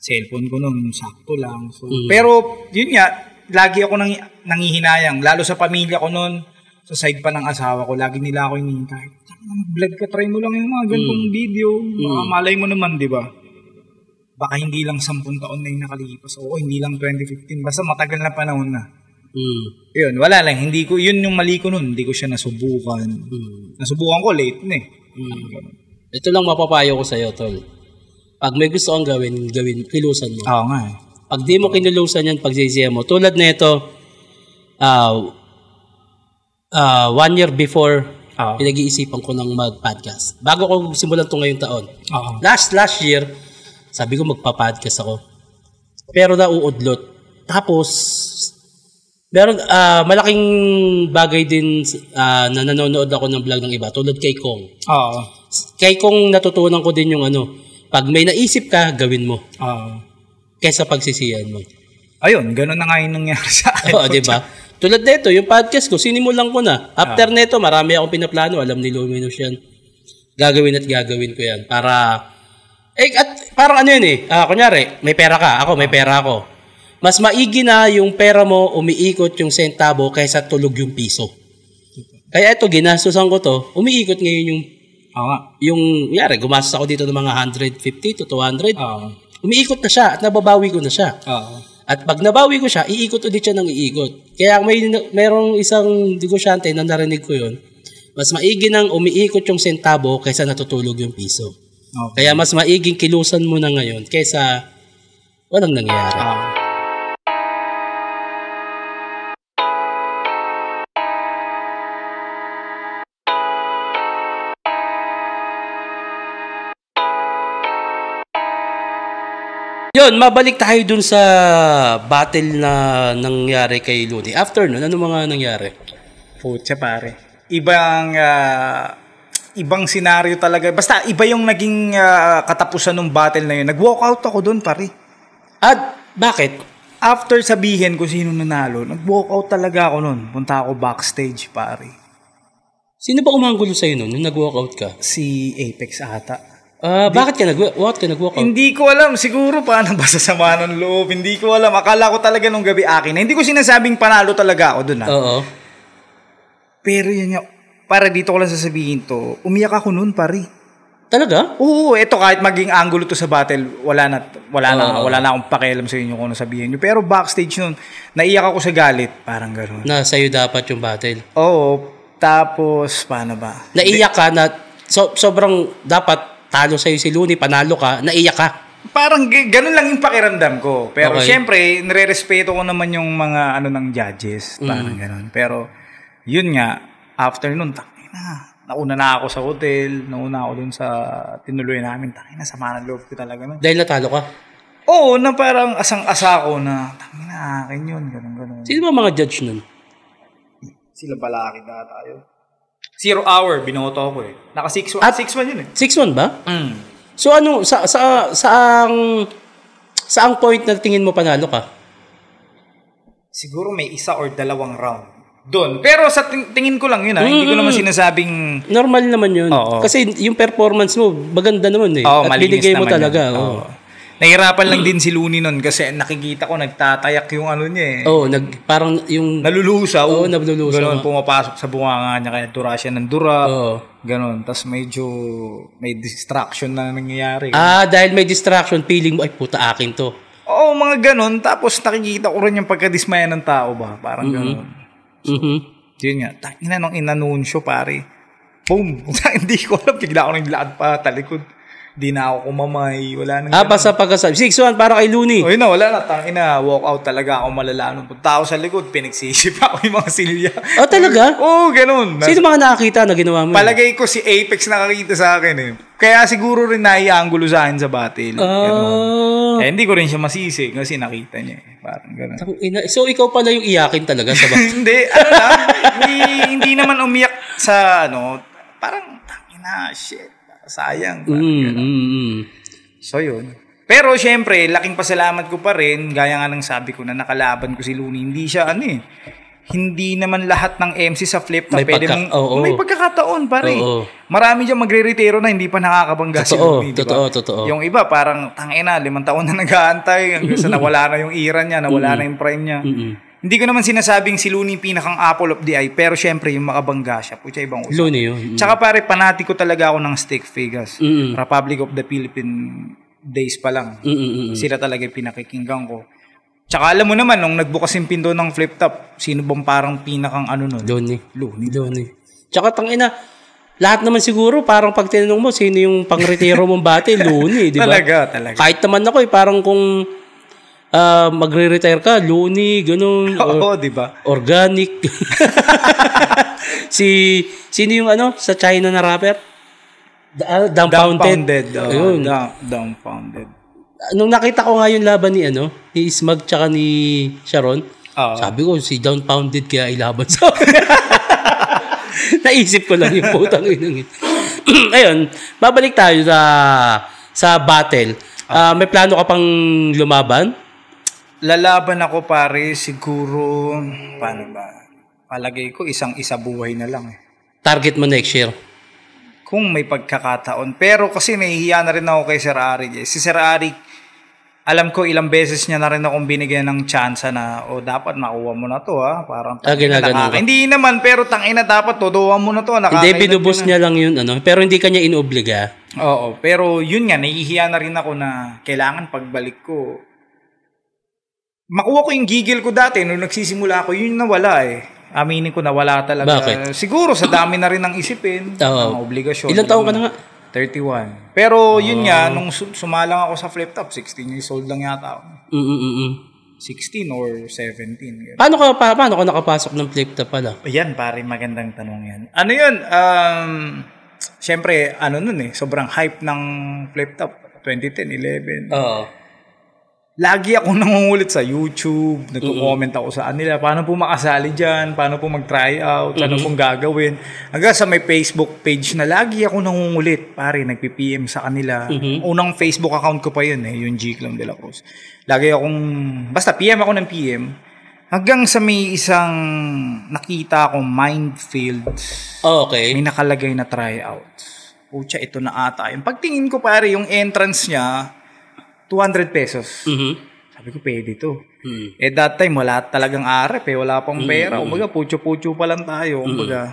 Cellphone ko nun, sakto lang. So, pero yun nga, lagi ako nangihinayang. Lalo sa pamilya ko nun, sa side pa ng asawa ko, lagi nila ako hinihintay. Mag-vlog ka, try mo lang yung mga ganitong video. Malay mo naman, di ba? baka hindi lang 10 taon na yung nakalipas. Oo, hindi lang 2015. Basta matagal na panahon na. Yun, wala lang. Yun yung mali ko nun. Hindi ko siya nasubukan. Nasubukan ko late na eh. Ito lang mapapayo ko sa'yo, Tol. Pag may gusto kang gawin, kilusan mo. Oo nga eh. Pag di mo kinulusan yan, pagsisiya mo. Tulad na ito, 1 year before, pinag-iisipan ko ng mag-podcast. Bago ko simulan ito ngayong taon. Last year, sabi ko magpa-podcast ako. Pero nauudlot. Tapos, meron, malaking bagay din na nanonood ako ng vlog ng iba. Tulad kay Kong. Kay Kong natutunan ko din yung pag may naisip ka, gawin mo. Kaysa pagsisiyan mo. Ayun, ganun na nga yung nangyari sa akin. Oo, diba? Tulad nito, yung podcast ko, sinimulan ko na. After nito, marami akong pinaplano. Alam ni Luminous yan. Gagawin ko yan. Para, at parang ano yun kunyari, may pera ka. Ako, may pera ako. Mas maigi na yung pera mo, umiikot yung sentabo kaysa tulog yung piso. Kaya ito, ginastusan ko to, umiikot ngayon yung yari, gumastos ako dito ng mga 150 to 200. Umiikot na siya at nababawi ko na siya. At pag nabawi ko siya, iikot ulit siya ng iikot. Kaya mayroong isang negosyante na narinig ko yun, mas maigi nang umiikot yung sentabo kaysa natutulog yung piso. Kaya mas maiging kilusan mo na ngayon kaysa walang nangyayari. Yun, mabalik tayo dun sa battle na nangyari kay Looney. After nun, ano mga nangyari? Putya pare. Ibang senaryo talaga. Basta iba yung naging katapusan ng battle na yun. Nag-walkout ako dun pare. At bakit? After sabihin kung sino nanalo, nag-walkout talaga ako nun. Punta ako backstage pare. Sino ba umanggulo sa'yo nun nung nag-walkout ka? Si Apex ata. Bakit ka nag-walkout? Hindi ko alam. Siguro paano ba sasama ng loob? Hindi ko alam. Akala ko talaga nung gabi akin. Hindi ko sinasabing panalo talaga ako dun. Oo. Pero yun nga, para dito ko lang sasabihin to, umiyak ako nun pare. Talaga? Oo, eto kahit maging angulo to sa battle, wala na akong pakialam sa inyo kung ano sabihin nyo. Pero backstage nun, naiyak ako sa galit. Parang gano'n. Na sa'yo dapat yung battle. Oo. Tapos, paano ba? Naiyak ka na, sobrang dapat talo sa'yo si Looney, panalo ka, naiyak ka. Parang ganun lang yung pakiramdam ko. Pero syempre, nire-respeto ko naman yung mga ng judges. Parang ganun. Pero, yun nga, after nun, nauna na ako sa hotel, nauna ako dun sa tinuloy namin. Sama ng loob ko talaga nun. Dahil natalo ka? Oo, na parang asang-asa ko na, akin yun, ganun. Sino ba mga judge nun? Sila balaki na tayo. 0 hour, binoto ako eh. Naka 6-1. 6-1 yun eh. 6-1 ba? So ano, saang point na tingin mo panalo ka? Siguro may 1 or 2 round. Doon. Pero sa tingin ko lang yun hindi ko naman sinasabing... Normal naman yun. Kasi yung performance mo, maganda naman eh. At binigay mo talaga. Nahirapan lang din si Looney nun kasi nakikita ko nagtatayak yung niya eh. Parang yung... Nalulusaw. Nalulusaw. Ganon, pumapasok sa bunganga niya kaya dura siya ng dura. Ganon. Tapos medyo may distraction na nangyayari. Dahil may distraction, feeling mo, ay puta akin to. Oo, mga ganon. Tapos nakikita ko rin yung pagkadismaya ng tao ba. Parang ganon. Yun nga. Tangina nung inanunsyo pare. Boom! Hindi ko alam. Bigla ako naglakad pa talikod. Di na ako kumamay. Wala nang... basta pagkasabi. 6-1 para kay Looney. Yun na, wala na. Tangina, walk out talaga ako malala. Nung punta ako sa likod, pinagsisip ako yung mga silya. Talaga? Oo, ganun. Sino mga nakakita na ginawa mo? Palagay ko si Apex nakakita sa akin eh. Kaya siguro rin naiangulo sa akin sa battle. Hindi ko rin siya masisi kasi nakita niya eh. Parang ganun. So, ikaw pala yung iyakin talaga sa battle? Hindi, hindi naman umiyak sa parang, tangina, shit. Sayang. So, yun. Pero, syempre, laking pasalamat ko pa rin, gaya nga ng sabi ko na nakalaban ko si Looney. Hindi siya, hindi naman lahat ng MC sa flip top may pagkakataon, pare. Marami dyan magre-retiro na hindi pa nakakabangga si Looney. Totoo. Yung iba, parang, 5 taon na nag-aantay, hanggang sa nawala na yung era niya, nawala na yung prime niya. Hindi ko naman sinasabing si Looney pinakang apple of the eye, pero syempre yung makabangga siya, pucha ibang usap. Looney yun. Tsaka pare, panati ko talaga ako ng Stick Figures. Republic of the Philippines days pa lang. Sila talaga yung pinakikinggan ko. Tsaka alam mo naman, nung nagbukas yung pinto ng Flip Top, sino bang parang pinakang ano nun? Loni. Tsaka tangina, lahat naman siguro, parang pag tinanong mo, sino yung pang-retiro mong bate, Loni, di ba? Talaga. Kahit naman ako, parang kung magre-retire ka, Loni, ganun. Oo, di ba? Organic. Sino yung sa China na rapper? Dumbfounded. Ayun. Dumbfounded. Nung nakita ko nga yung laban ni Smug tsaka ni Sharon, sabi ko, si Dumbfounded kaya ilaban sa naisip ko lang yung putang inang ito. Ayun, babalik tayo sa battle. May plano ka pang lumaban? Lalaban ako pare, siguro, paano ba? Palagay ko, isang-isa buhay na lang eh. Target mo next year? Kung may pagkakataon. Pero kasi nahihiya na rin ako kay Sir Arik. Si Sir Arik, alam ko ilang beses niya na rin akong binigyan ng chance na, dapat nakuha mo na to ha. Parang hindi naman, pero tangina dapat tutuwa mo na to. Hindi, binubos niya lang yun, pero hindi kanya inuobliga. Oo, pero yun nga, nahihiya na rin ako na kailangan pagbalik ko. Makuha ko yung gigil ko dati, nung nagsisimula ako, yun nawala eh. Aminin ko na wala talaga. Bakit? Siguro sa dami na rin ng isipin, ng obligasyon. Ilang taon ka na nga? 31. Pero yun nga, nung sumalang ako sa Flip Top, 16 years old lang yata ako. 16 or 17. Paano ka nakapasok ng Flip Top pala? Yan, pare, magandang tanong yan. Ano yun? Siyempre, nun sobrang hype ng Flip Top. 2010, 11. Oo. Lagi ako nangungulit sa YouTube, nagko-comment ako sa kanila, paano po makasali dyan, paano po mag-try out, ano pong gagawin. Hanggang sa may Facebook page na lagi ako nangungulit, pare, nagpi-PM sa kanila. Unang Facebook account ko pa yun yung G-Clam de la Cruz. Lagi akong, basta PM ako ng PM, hanggang sa may isang nakita akong Mindfield. Okay. May nakalagay na try out. Pucha, ito na ata. Yung pagtingin ko pare, yung entrance niya, 200 pesos. Sabi ko, pwede to. That time, wala talagang arep wala pang pera. Umaga, pucho-pucho pa lang tayo. Umaga,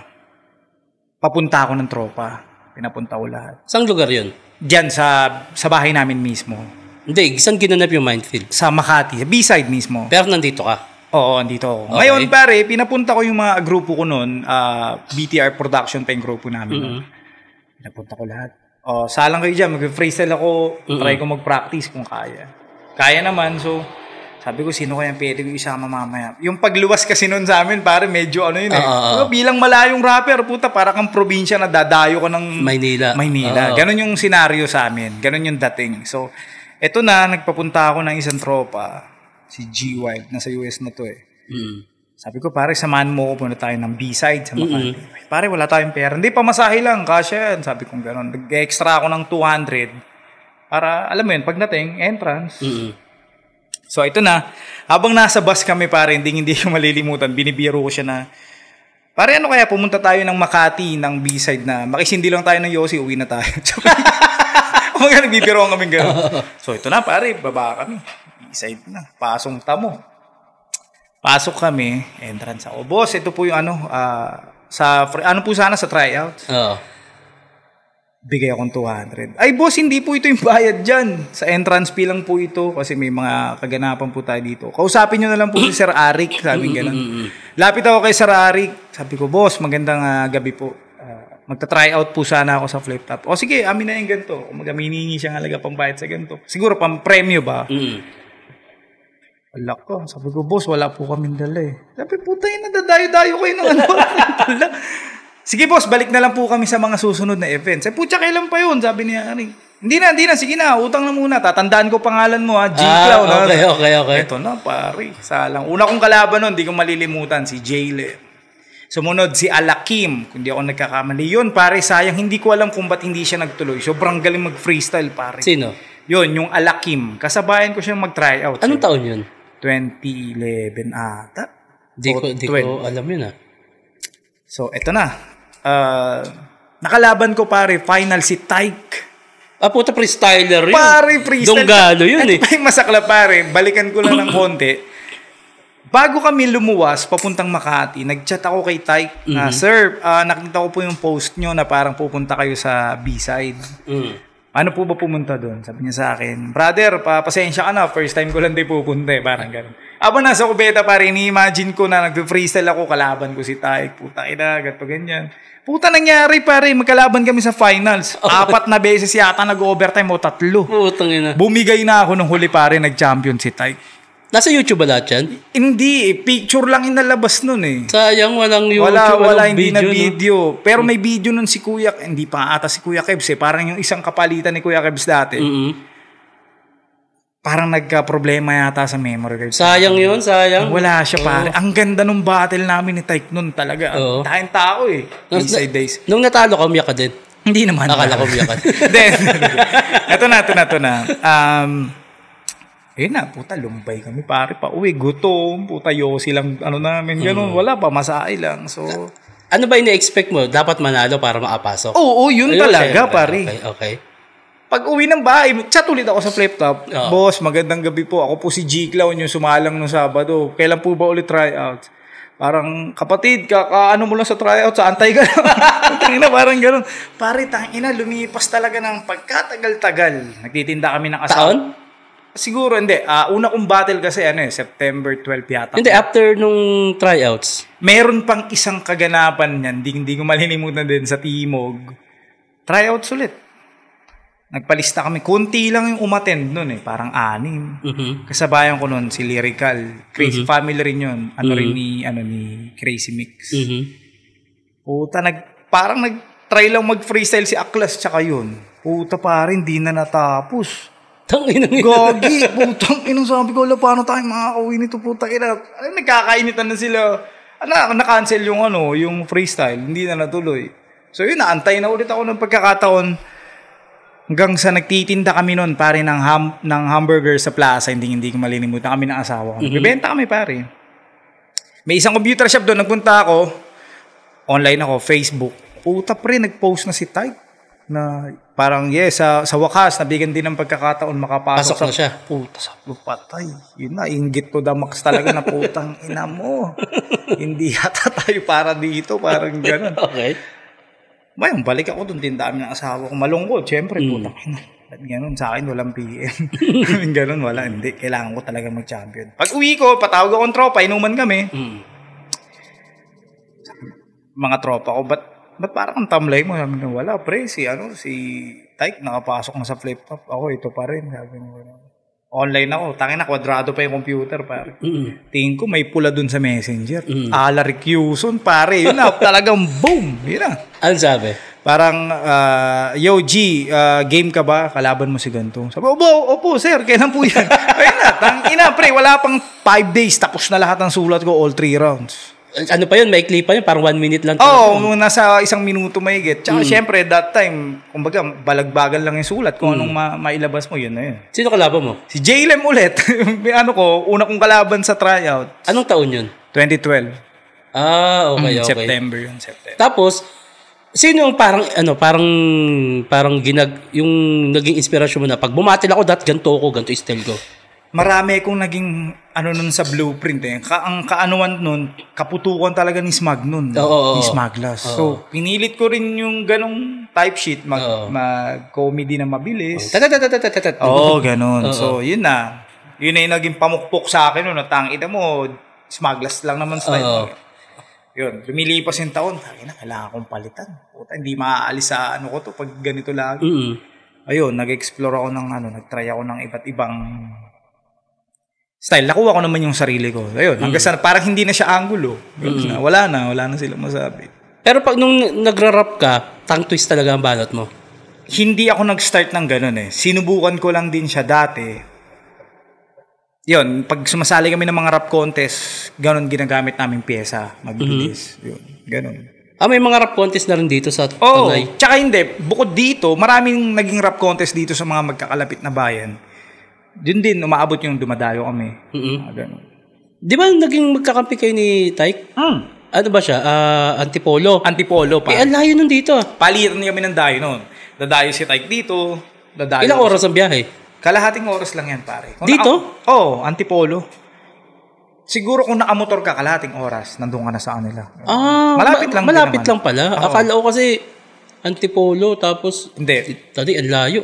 papunta ako ng tropa. Pinapunta ko lahat. Saan lugar yun? Diyan, sa bahay namin mismo. Hindi, saan ginanap yung Mindfield? Sa Makati, sa B-side mismo. Pero nandito ka? Oo, andito ako. Okay. Ngayon, pare, pinapunta ko yung mga grupo ko noon. BTR Production pa yung grupo namin. Pinapunta ko lahat. Salang kayo dyan, mag-freestyle ako, try ko mag-practice kung kaya. Kaya naman, so, sabi ko, sino kaya pwede ko isama mamaya? Yung pagluwas kasi nun sa amin, pare, medyo yun bilang malayong rapper, puta, para kang probinsya na dadayo ko ng Maynila. Ganon yung senaryo sa amin, ganon yung dating. So, eto na, nagpapunta ako ng isang tropa, si G-Wild, nasa US na to Sabi ko, pare, samahan mo ko, punta tayo ng B-side sa Makati. Pare, wala tayong pera. Hindi, pamasahe lang, kasya yan. Sabi ko gano'n. Nag-extra ako ng 200 para, alam mo yun, pagdating, entrance. So, ito na. Habang nasa bus kami, pare, hindi ko malilimutan. Binibiro ko siya na, pare, ano kaya, pumunta tayo ng Makati, ng B-side na, makisindi lang tayo ng Yossi, uwi na tayo. Umaga, nagbibiro kami gano'n. So, ito na, pare, baba kami. B-side na, pasong tamo. Pasok kami, entrance ako. Boss, ito po yung po sana sa tryout? Bigay akong 200. Ay, boss, hindi po ito yung bayad dyan. Sa entrance fee lang po ito kasi may mga kaganapan po tayo dito. Kausapin nyo na lang po si Sir Arik, sabi gano'n. Lapit ako kay Sir Arik. Sabi ko, boss, magandang gabi po. Magta-tryout po sana ako sa Flip Top. Sige, amin na yung ganito. Kung mag-aminingi siyang halaga pambayad sa ganito. Siguro, pang-premyo ba? Wala ko. Sabi ko, boss, wala po kaming dala Sabi, puta yun, nadadayo-dayo kayo ng Sige, boss, balik na lang po kami sa mga susunod na events. Putya, kailan pa yun? Sabi niya, hindi na, sige na, utang na muna. Tatandaan ko pangalan mo, G-Clown. Okay. Ito na, pare. Salang. Una kong kalaban nun, hindi ko malilimutan, si Jaylen. Sumunod, si Alakim. Kung di ako nagkakamali. Yun, pare, sayang, hindi ko alam kung ba't hindi siya nagtuloy. Sobrang galing mag-freestyle, pare. Sino? Yun, yung Alakim. Kasabayan ko siyang mag-tryout. Anong taon yun? 2011 ata. Di ko alam yun So, eto na. Nakalaban ko pare, final si Tyke. Puta, freestyler yun. Pare, freestyle. Donggalo yun Ay, masakla pare. Balikan ko lang ng konti. Bago kami lumuwas, papuntang Makati, nag-chat ako kay Tyke na, Sir, nakita ko po yung post nyo na parang pupunta kayo sa B-side. Ano po ba pumunta doon? Sabi niya sa akin, brother, pasensya ka na, first time ko lang din pupunta eh, parang gano'n. Aba nasa kubeta pare, ni-imagine ko na nag-freestyle ako, kalaban ko si Taik, puta ina, gato ganyan. Puta nangyari pare, magkalaban kami sa finals. 4 na beses yata nag-overtime o 3. Putang ina. Bumigay na ako nung huli pare, nag-champion si Taik. Nasa YouTube ba lahat yan? Hindi, picture lang inalabas nun eh. Sayang, walang YouTube, Wala, walang hindi video, na video. No? Pero may video nun si Kuya, hindi pa ata si Kuya Kebs eh. Parang yung isang kapalitan ni Kuya Kebs dati. Mm-hmm. Parang nagka-problema yata sa memory card. Sayang yun, sayang. Wala siya pare. Ang ganda nung battle namin ni Tyke nun talaga. Tayong tao eh. Inside days. Nung natalo ka, umiyak ka din? Hindi naman. Akala ko umiyak ka. Then, ito na. Na, puta, lumbay kami pare pa uwi, gutom, puta, yosi lang, namin, ganun, wala pa, masay lang, so. Ano ba ina-expect mo? Dapat manalo para makapasok? Oo, yun talaga, pare. Okay. Pag uwi ng bahay, chat ulit ako sa flip top. Boss, magandang gabi po. Ako po si G-Clown, yung sumalang nung Sabado. Kailan po ba ulit tryouts? Parang, kapatid, ano mo lang sa tryouts, antay ka lang. Tangina, parang gano'n. Pare, tangina, lumipas talaga ng pagkatagal-tagal. Nagtitinda kami ng asawa. Taon? Siguro, hindi. Una kong battle kasi, September 12 yata. Hindi, after nung tryouts. Meron pang isang kaganapan niyan. Hindi ko malilimutan din sa Timog. Tryouts ulit. Nagpalista kami. Kunti lang yung umattend nun Parang 6. Mm-hmm. Kasabayan ko nun si Lyrical. Crazy family rin yun. Rin ni Crazy Mix. Mm-hmm. Puta, parang nag-try lang mag-freestyle si Aklas tsaka yun. Puta, parang hindi na natapos. Tangina nila. Gogi, putang inang sabi ko, paano tayo makakauwi nito, putang ina. Nagkakainitan na sila. Na-cancel yung freestyle. Hindi na natuloy. So yun, naantay na ulit ako ng pagkakataon. Hanggang sa nagtitinda kami noon, pare, ng hamburger sa plaza. Hindi ko malilimutan kami ng asawa ko. Bibenta kami, pare. May isang computer shop doon. Nagpunta ako. Online ako, Facebook. Puta, pre, nag-post na si Type. Na parang sa wakas nabigyan din ng pagkakataon makapasok na siya. Puta sa patay. Yun na, inggit to the max talaga na putang ina mo. Hindi yata tayo para dito, parang gano'n. Okay. Bayan, balik ako doon, tindaan ng asawa ko. Malungkot, syempre, putang ina. Gano'n, sa akin walang PM. Gano'n, wala, hindi. Kailangan ko talaga mag-champion. Pag uwi ko, patawag akong tropa, inuman kami. Mga tropa ko, ba't parang ang tamlay mo? Sabi ko, wala, pre, si Tyke, nakapasok na sa flip top. Ako, ito pa rin. Sabi ko, online ako. Tangin na, kwadrado pa yung computer, pare. Tingin ko, may pula dun sa messenger. Ala Rikyuson, pare. Yun na, talagang boom. Yun na. Ano sabi? Parang, yo, G, game ka ba? Kalaban mo si ganito. Sabi, opo, sir, kailan po yan? Ayun na, tangina, pre, wala pang 5 days. Tapos na lahat ng sulat ko, all 3 rounds. Ano pa yun? Maikli pa yun? Parang 1 minute lang. Nasa 1 minuto mahigit. Tsaka syempre, that time, kumbaga, balagbagan lang yung sulat. Kung anong mailabas mo, yun na yun. Sino kalaban mo? Si JLM ulit. Una kong kalaban sa tryout. Anong taon yun? 2012. Okay. September yun, September. Tapos, sino yung parang yung naging inspirasyon mo na pag bumatil ako, ganito style ko? Marami kong naging nun sa blueprint ang kaanuan nun, kaputukan talaga ni Smag nun. Ni Smaglas. So, pinilit ko rin yung ganong type sheet, mag-comedy na mabilis. Ganon. So, yun na. Yun na yung naging pamukpok sa akin nun. Tangina mo, Smaglas lang naman style. Yun, lumilipas yung taon. Kailangan kong palitan. Puta, hindi maaalis sa ko to pag ganito lagi. Ayun, nag-explore ako nag-try ako ng iba't ibang style. Nakuha ko naman yung sarili ko. Ayun, hanggang sa parang hindi na siya angulo. Wala na silang masabi. Pero pag nung nagra-rap ka, tongue twist talaga ang balot mo? Hindi ako nag-start ng ganun Sinubukan ko lang din siya dati. Yun, pag sumasali kami ng mga rap contest, ganun ginagamit namin pyesa, magbilis. Yun, ganun. May mga rap contest na rin dito sa Tanay? Tsaka hindi. Bukod dito, maraming naging rap contest dito sa mga magkakalapit na bayan. Yun din, umaabot yung dumadayo kami. Ganun. Di ba naging magkakampi kayo ni Tyke? Ano ba siya? Antipolo? Antipolo pa. Ang layo nun dito. Palitan kami ng dayo nun. Dadayo si Tyke dito. Ilang oras ang biyahe? Kalahating oras lang yan, pare. Dito? Antipolo. Siguro kung nakamotor ka, kalahating oras, nandun ka na sa kanila. Malapit lang pala. Akala ko kasi, Antipolo, tapos... Hindi. Tadi, ang layo.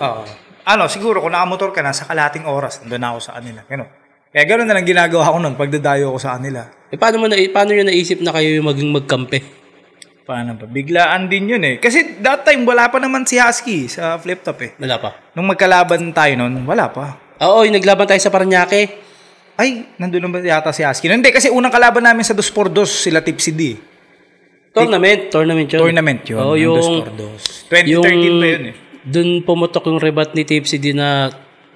Siguro kung nakamotor ka na, sa kalating oras, nandun ako sa kanila. Gano'n. Kaya gano'n na lang ginagawa ko nun, pagdadayo ko sa kanila. Paano nyo naisip na kayo yung maging magkampe? Paano ba? Biglaan din yun eh. Kasi that time, wala pa naman si Husky sa flip top eh. Wala pa. Nung magkalaban tayo nun, wala pa. Oo, yung naglaban tayo sa Paranaque. Ay, nandun naman yata si Husky. Hindi, kasi unang kalaban namin sa 2x2, sila Tipsy D. Tournament yun. Tournament yun. Oo, yung... 2013 pa yun eh. Doon pumutok yung rebat ni Tipsy D na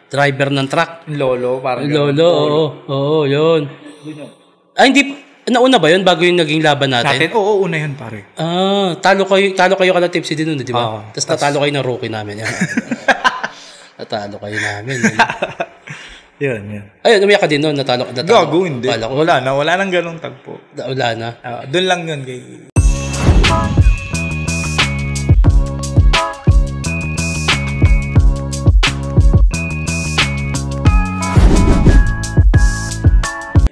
driver ng truck. Lolo, parang Lolo, oo, yun. Ay, hindi... Nauna ba yun bago yung naging laban natin? Oo, una yun pare. Talo kayo kala Tipsy D nun, di ba? Tapos natalo kayo ng rookie namin. Natalo kayo namin. Yun. Ayun, umiyak ka din nun. Natalo. Gago, hindi. Wala nang ganong tagpo. Wala na. Doon lang yun kay...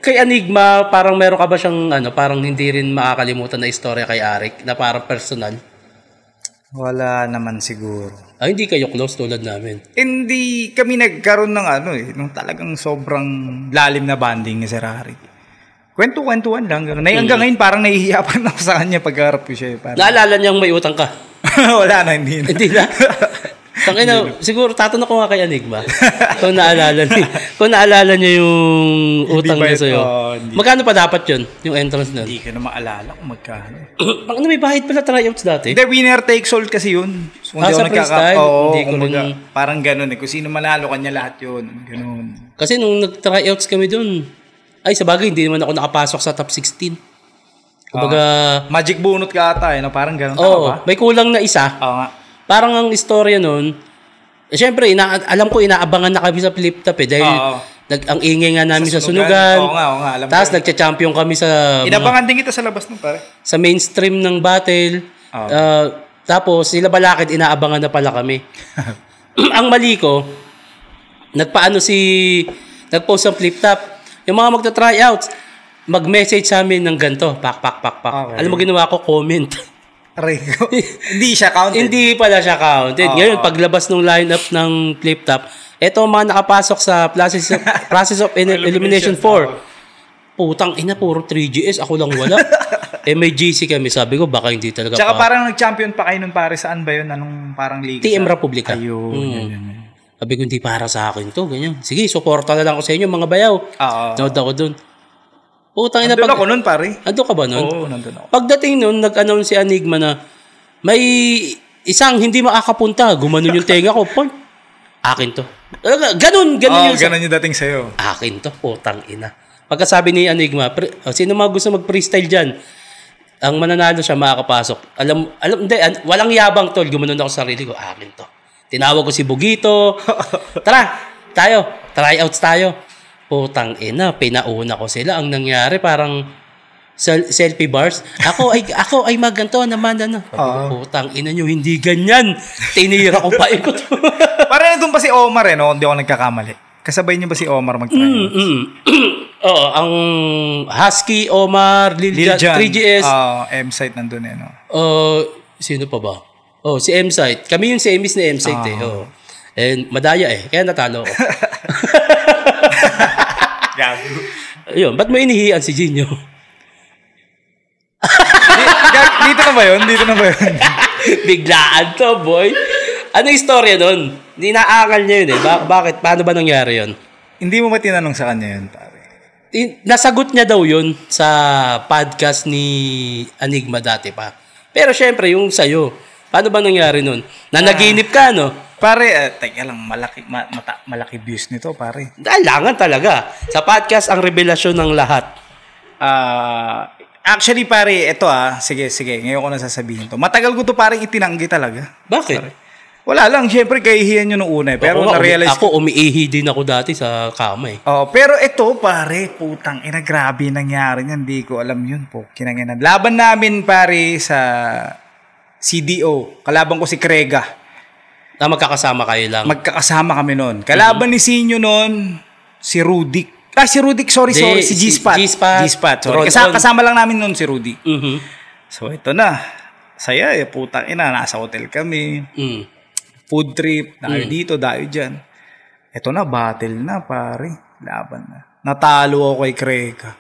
Kay Enigma, parang meron ka ba siyang parang hindi rin makakalimutan na istorya kay Arik na parang personal? Wala naman siguro. Hindi kayo close tulad namin. Hindi kami nagkaroon ng nung talagang sobrang lalim na bonding ni Sir Arik. Kwento-kwentuhan lang. Hanggang ngayon parang nahihiya pa ako sa kanya pagharap ko siya. Naalala niyang may utang ka? Wala na, hindi na. Hindi na? Siguro tatanong ko nga kay Enigma kung naalala niya yung utang niya sa'yo. Magkano pa dapat yun? Yung entrance nun? Hindi ko na maalala kung magkano. May bahid pala tryouts dati? The winner takes all kasi yun. So, sa freestyle? Hindi ko parang ganun eh. Kung sino manalo kanya lahat yun. Ganun. Kasi nung nag-tryouts kami dun, sa bagay, hindi naman ako nakapasok sa top 16. Kumbaga... magic bunot ka ata eh. Parang ganun. May kulang na isa. Oo nga. Parang ang istorya nun, syempre, alam ko inaabangan na kami sa flip top dahil ang ingay nga namin sa sunugan. Oo nga. Tapos nagcha-champion kami sa... Inabangan din kita sa labas nun, pare. Sa mainstream ng battle. Tapos, sila Balakid, inaabangan na pala kami. Ang mali ko, nag-post ng flip top. Yung mga magta-tryouts, mag-message sa amin ng ganito, pak. Okay. Alam mo ginawa ko, comment. Rico. Hindi siya counted. Hindi pala siya counted. Ngayon, paglabas ng lineup ng flip top, eto mga nakapasok sa process of elimination 4. Putang ina, puro 3GS. Ako lang wala. May GC kami. Sabi ko, baka hindi talaga. Tsaka parang nag-champion pa kayo nun pare. Saan ba yun? Anong parang league? TM Republica. Ayun. Sabi ko, hindi para sa akin to. Ganyan. Sige, suporta na lang ako sa inyo, mga bayaw. Nood ako dun. Nandun ako nun, pare. Nandun ka ba nun? Oo, nandun ako. Pagdating nun, nag-announce si Enigma na may isang hindi makakapunta. Gumanon yung tenga ko. Paul, akin to. Ganun yung ganun yung dating sa'yo. Akin to, putang ina. Pagkasabi ni Enigma, sino mga gusto mag-freestyle dyan? Ang mananalo siya, makakapasok. Hindi, walang yabang tol. Gumanon ako sa sarili ko, akin to. Tinawag ko si Bugito. Tara, tryouts tayo. Putang ina, pinauna ko sila. Ang nangyari, parang selfie bars. Ako ay maganto naman. Putang ina nyo, hindi ganyan. Tinira ko pa ikot. Parang nandun pa si Omar no? Hindi ako nagkakamali. Kasabay niyo ba si Omar mag-tryouts? Oo, ang Husky, Omar, Lil Jan, 3GS. M-Site nandun no? Sino pa ba? Si M-Site. Kami yung semis ni M-Site And madaya kaya natalo ako. Gago. Ayun, ba't mo inihiyan si Jinyo? Dito na ba yun? Biglaan to, boy. Ano yung istorya nun? Hindi naaakal niya yun Bakit? Paano ba nangyari yun? Hindi mo ba tinanong sa kanya yun, pare? Nasagot niya daw yun sa podcast ni Enigma dati pa. Pero syempre, yung sa'yo, paano ba nangyari nun? Nanaginip ka, no? Pare, teka lang, malaki views nito, pare. Kailangan talaga. Sa podcast, ang revelasyon ng lahat. Actually, pare, ito sige, ngayon ko na sasabihin to. Matagal ko to parang itinanggi talaga. Bakit? Pare. Wala lang, syempre kahihiyan nyo nung una. Pero na-realize ako, umiihi din ako dati sa kama pero ito, pare, putang ina, grabe nangyari niyan. Hindi ko alam yun po. Kinanginan. Laban namin, pare, sa CDO. Kalaban ko si Krega. Magkakasama kayo lang. Magkakasama kami noon. Kalaban ni Sinyo noon, si Rudik. Si Rudik, sorry. Si G-Spot. G-Spot. Sorry. Kasama lang namin noon si Rudik. Mm-hmm. So, ito na. saya putang ina, nasa hotel kami. Food trip, dayo dito, dayo dyan. Ito na, battle na, pare. Laban na. Natalo ako kay Kreka.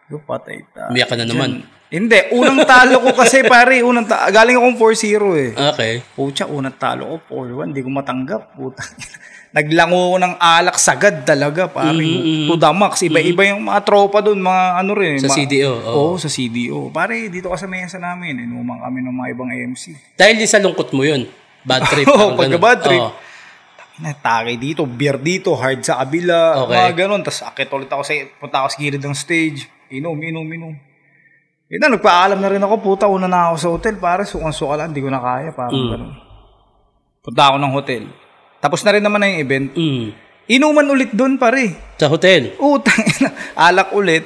Patay tayo. Umiyak ka na naman. Hindi, unang talo ko kasi, pare. Galing akong 4-0 eh. Okay. Pucha, unang talo ko 4-1. Hindi ko matanggap. Putang naglango ko ng alak sagad talaga, pare. To the max. Iba-iba yung mga tropa doon, mga ano rin. Sa CDO. Oo, sa CDO. Pare, dito ka sa mesa namin. Inuman kami ng mga ibang MC. Dahil sa lungkot mo yun. Bad trip. Oo, pagka-bad trip. Takay dito, beer dito, hard sa kabila. Mga ganun. Tapos akit ulit ako punta ako sa gilid ng stage. Inom. Yun na, nagpaalam na rin ako. Puta, una na ako sa hotel. Pare, sukan-suka lang. Hindi ko na kaya. Parang ganun. Punta ako ng hotel. Tapos na rin naman na yung event. Inuman ulit doon, pare. Sa hotel? Utang ina. Alak ulit.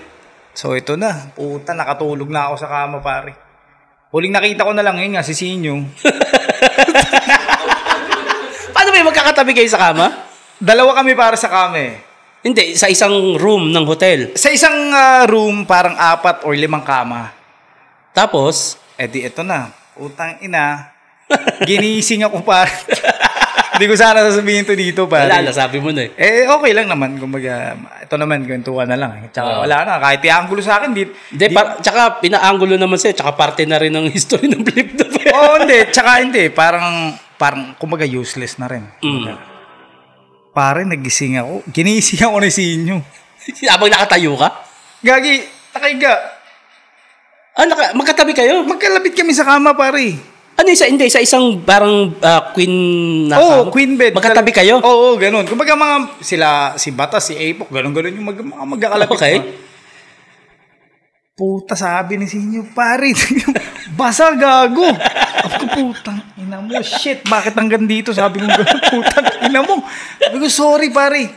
So, ito na. Puta, nakatulog na ako sa kama, pare. Huling nakita ko na lang yun nga, si Sinyo. Paano ba yung magkakatabi kayo sa kama? Dalawa kami para sa kama eh. Hindi, sa isang room ng hotel. Sa isang room, parang 4 or 5 kama. Tapos? Di ito na. Utang ina. Ginising ako, pare. Hindi ko sana sasabihin to dito, pare. Wala, nasabi mo na eh. Okay lang naman. Kumbaga, ito naman, kwentuhan na lang. Tsaka wala na. Kahit i-angulo sa akin, tsaka pina-angulo naman siya. Tsaka parte na rin ng history ng flip the bear. Hindi. Tsaka hindi. Parang, kumbaga, useless na rin. Pare, nagising ako. Ginising ako ni Sinyo. Habang nakatayo ka? Gagi, nakaiga. Magkatabi kayo? Magkalapit kami sa kama, pare. Hindi, sa isang parang queen na kama? Queen bed. Magkatabi kayo? Oo, ganun. Kumbaga si Bata, si Apok, ganun yung magkakalapit. Okay. Puta, sabi ni Sinyo, pare, basa gago. Ako, putang ina mo, shit, bakit hanggang dito? Sabi ko, putang ina mo. Sabi ko, sorry, pare.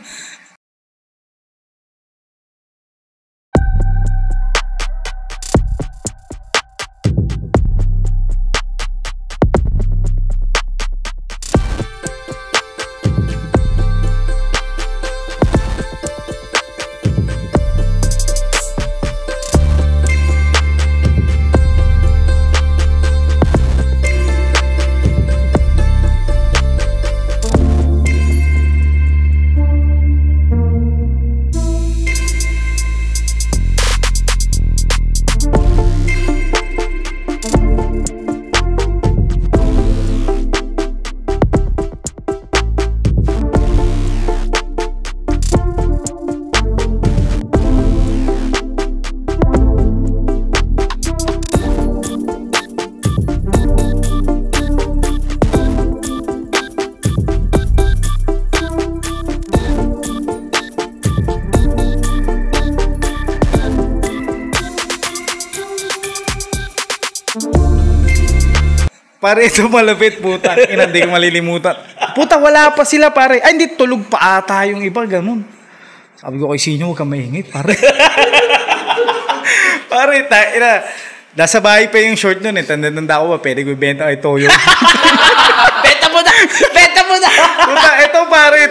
Pare, ito malapit, puta. Hindi ko malilimutan. Puta, wala pa sila, pare. Ay, hindi, tulog pa ata yung iba, ganun. Sabi ko kay Sinyo, huwag kang mahingit, pare. Pare, nasa bahay pa yung short nun eh. Tanda ko ba, pwede ko ibenta kay Toyo. Benta mo na! Puta, ito pare,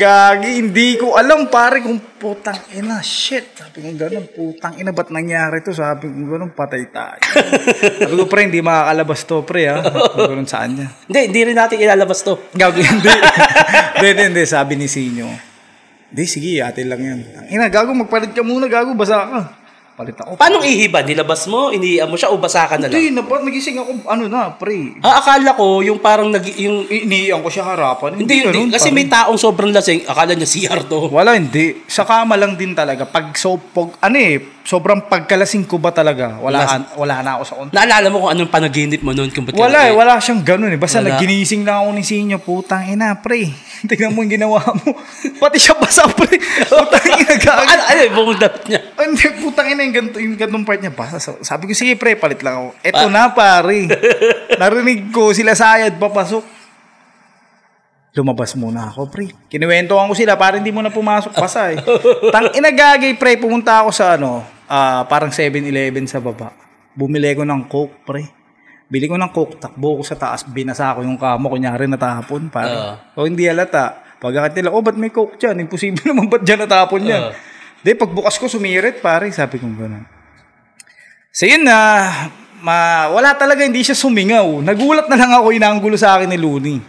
gagi. Hindi ko alam, pare, kung putang ina, shit. Sabi ko ganun, putang ina, ba't nangyari to? Sabi ko ganun, patay tayo. Sabi ko, pre, hindi makakalabas to, pre, ha? Sabi ko ganun, saan niya? Hindi rin natin ilalabas to. Gagi, hindi. Sabi ni Sinyo, hindi, sige, atin lang yan. Ina, gago, magpalit ka muna, gago, basa ka. Palit ako. Paano ihiba? Nilabas mo? Iniiyan mo siya o basa ka na lang? Hindi, nagising ako, pre. Akala ko yung parang iniiyan ko siya harapan. Hindi. Kasi may taong sobrang lasing, akala niya CR to. Wala, hindi. Sa kama lang din talaga. Sobrang pagkalasing ko ba talaga? Wala na ako sa konti. Naalala mo kung anong panaginip mo noon? Wala siyang ganun eh. Basta naginising lang ako ni Sinyo, putang ina, pre. Tignan mo yung ginawa mo. Pati siya basa, pre. Putang ina, gagawin. Ano yung buong dapat niya? Hindi, putang ina, yung gantong part niya basa. Sabi ko, sige pre, palit lang ako. Eto na, pare. Narinig ko, sila sayad, papasok. Lumabas muna ako, pre. Kinuwentohan ko sila para hindi mo na pumasok, basa eh. Inagagay, pre, pumunta ako sa parang 7-Eleven sa baba. Bumili ko ng Coke, pre. Bili ko ng Coke, takbo ko sa taas, binasa ko yung kama, kunyari natapon, pare. O hindi halata. Pagkakit nila, ba't may Coke dyan? Imposible naman ba't dyan natapon yan? Pagbukas ko, sumirit, pare. Sabi ko gano'n. So yun na, wala talaga, hindi siya sumingaw. Nagulat na lang ako, inanggulo sa akin ni Looney.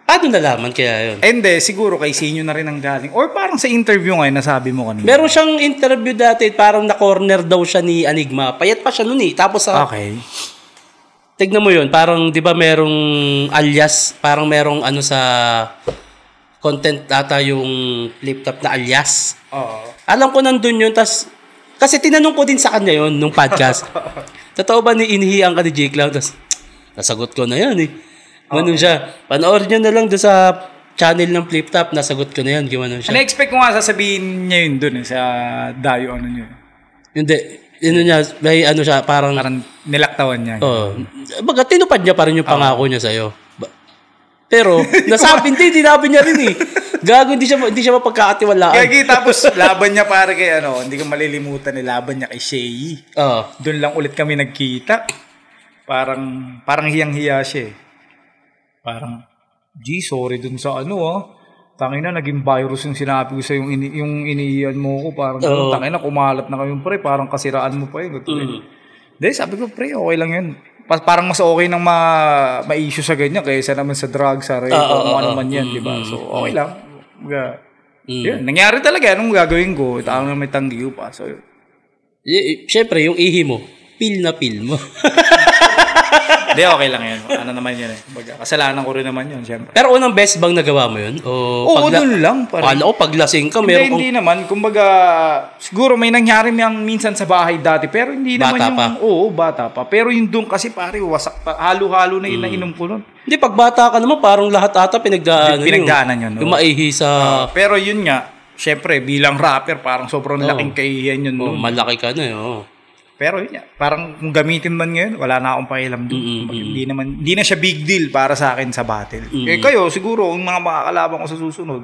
Paano nalaman kaya yun? Hindi, siguro kay Sinyo na rin ang galing. Or parang sa interview ngayon, nasabi mo kanina. Meron siyang interview dati, parang na-corner daw siya ni Enigma. Payat pa siya nun eh. Tapos Okay. tignan mo yun, parang di ba merong alias, parang merong ano sa content data yung flip top na alias. Oo. Alam ko nandun yun, kasi tinanong ko din sa kanya yun nung podcast. Totoo ba inihiyan ka ni J. Clown? Tapos nasagot ko na yan eh. Ganun siya. Panoorin nyo na lang doon sa channel ng Flip Top, nasagot ko na yan. Gano'n siya. Na-expect ko nga sasabihin niya yun dun sa Dayo ano niya. Hindi. May ano siya, parang nilaktawan niya. Baga tinupad niya pa rin yung pangako niya sa'yo. Pero, hindi niya rin eh. Gago, hindi siya mapagkakatiwalaan. Kaya tapos, laban niya para kay hindi ko malilimutan laban niya kay Shay. Doon lang ulit kami nagkita. Parang hiyang-hiya siya eh. Parang, sorry dun sa tangina, naging virus yung sinabi ko sa yung iniiyan mo ko. Parang, tangina, kumalat na kayong pre. Parang kasiraan mo pa yun. Dahil sabi ko, pre, okay lang yan. Parang mas okay nang ma-issue sa ganyan kaysa naman sa drugs, sa rape, kung ano man yan, di ba? So, okay lang. Yun, nangyari talaga. Anong gagawin ko? Ito ang may tanggi pa. So, Siyempre, yung ihi mo, pil na pil mo. Hindi, okay lang yan. Ano naman yan eh. Kasalanan ko rin naman yun, siyempre. Pero unang best bang nagawa mo yun? Oo, dun lang. Kala ko paglasing ka, hindi naman. Kumbaga, siguro may nangyari minsan sa bahay dati, pero hindi naman bata pa. Bata pa. Pero yung dun kasi pare, wasak pa. Halo-halo na yung nainom ko nun. Hindi, pag bata ka naman, parang lahat ata pinagdaanan yun. Yung maihi sa... pero yun nga, syempre, bilang rapper, parang sobrang laking kahihiyan yun nun. Malaki ka na yun. Pero yun, parang kung gamitin man ngayon, wala na akong pakialam doon. Hindi na siya big deal para sa akin sa battle. Kayo, siguro, yung mga makakalaban ko sa susunod.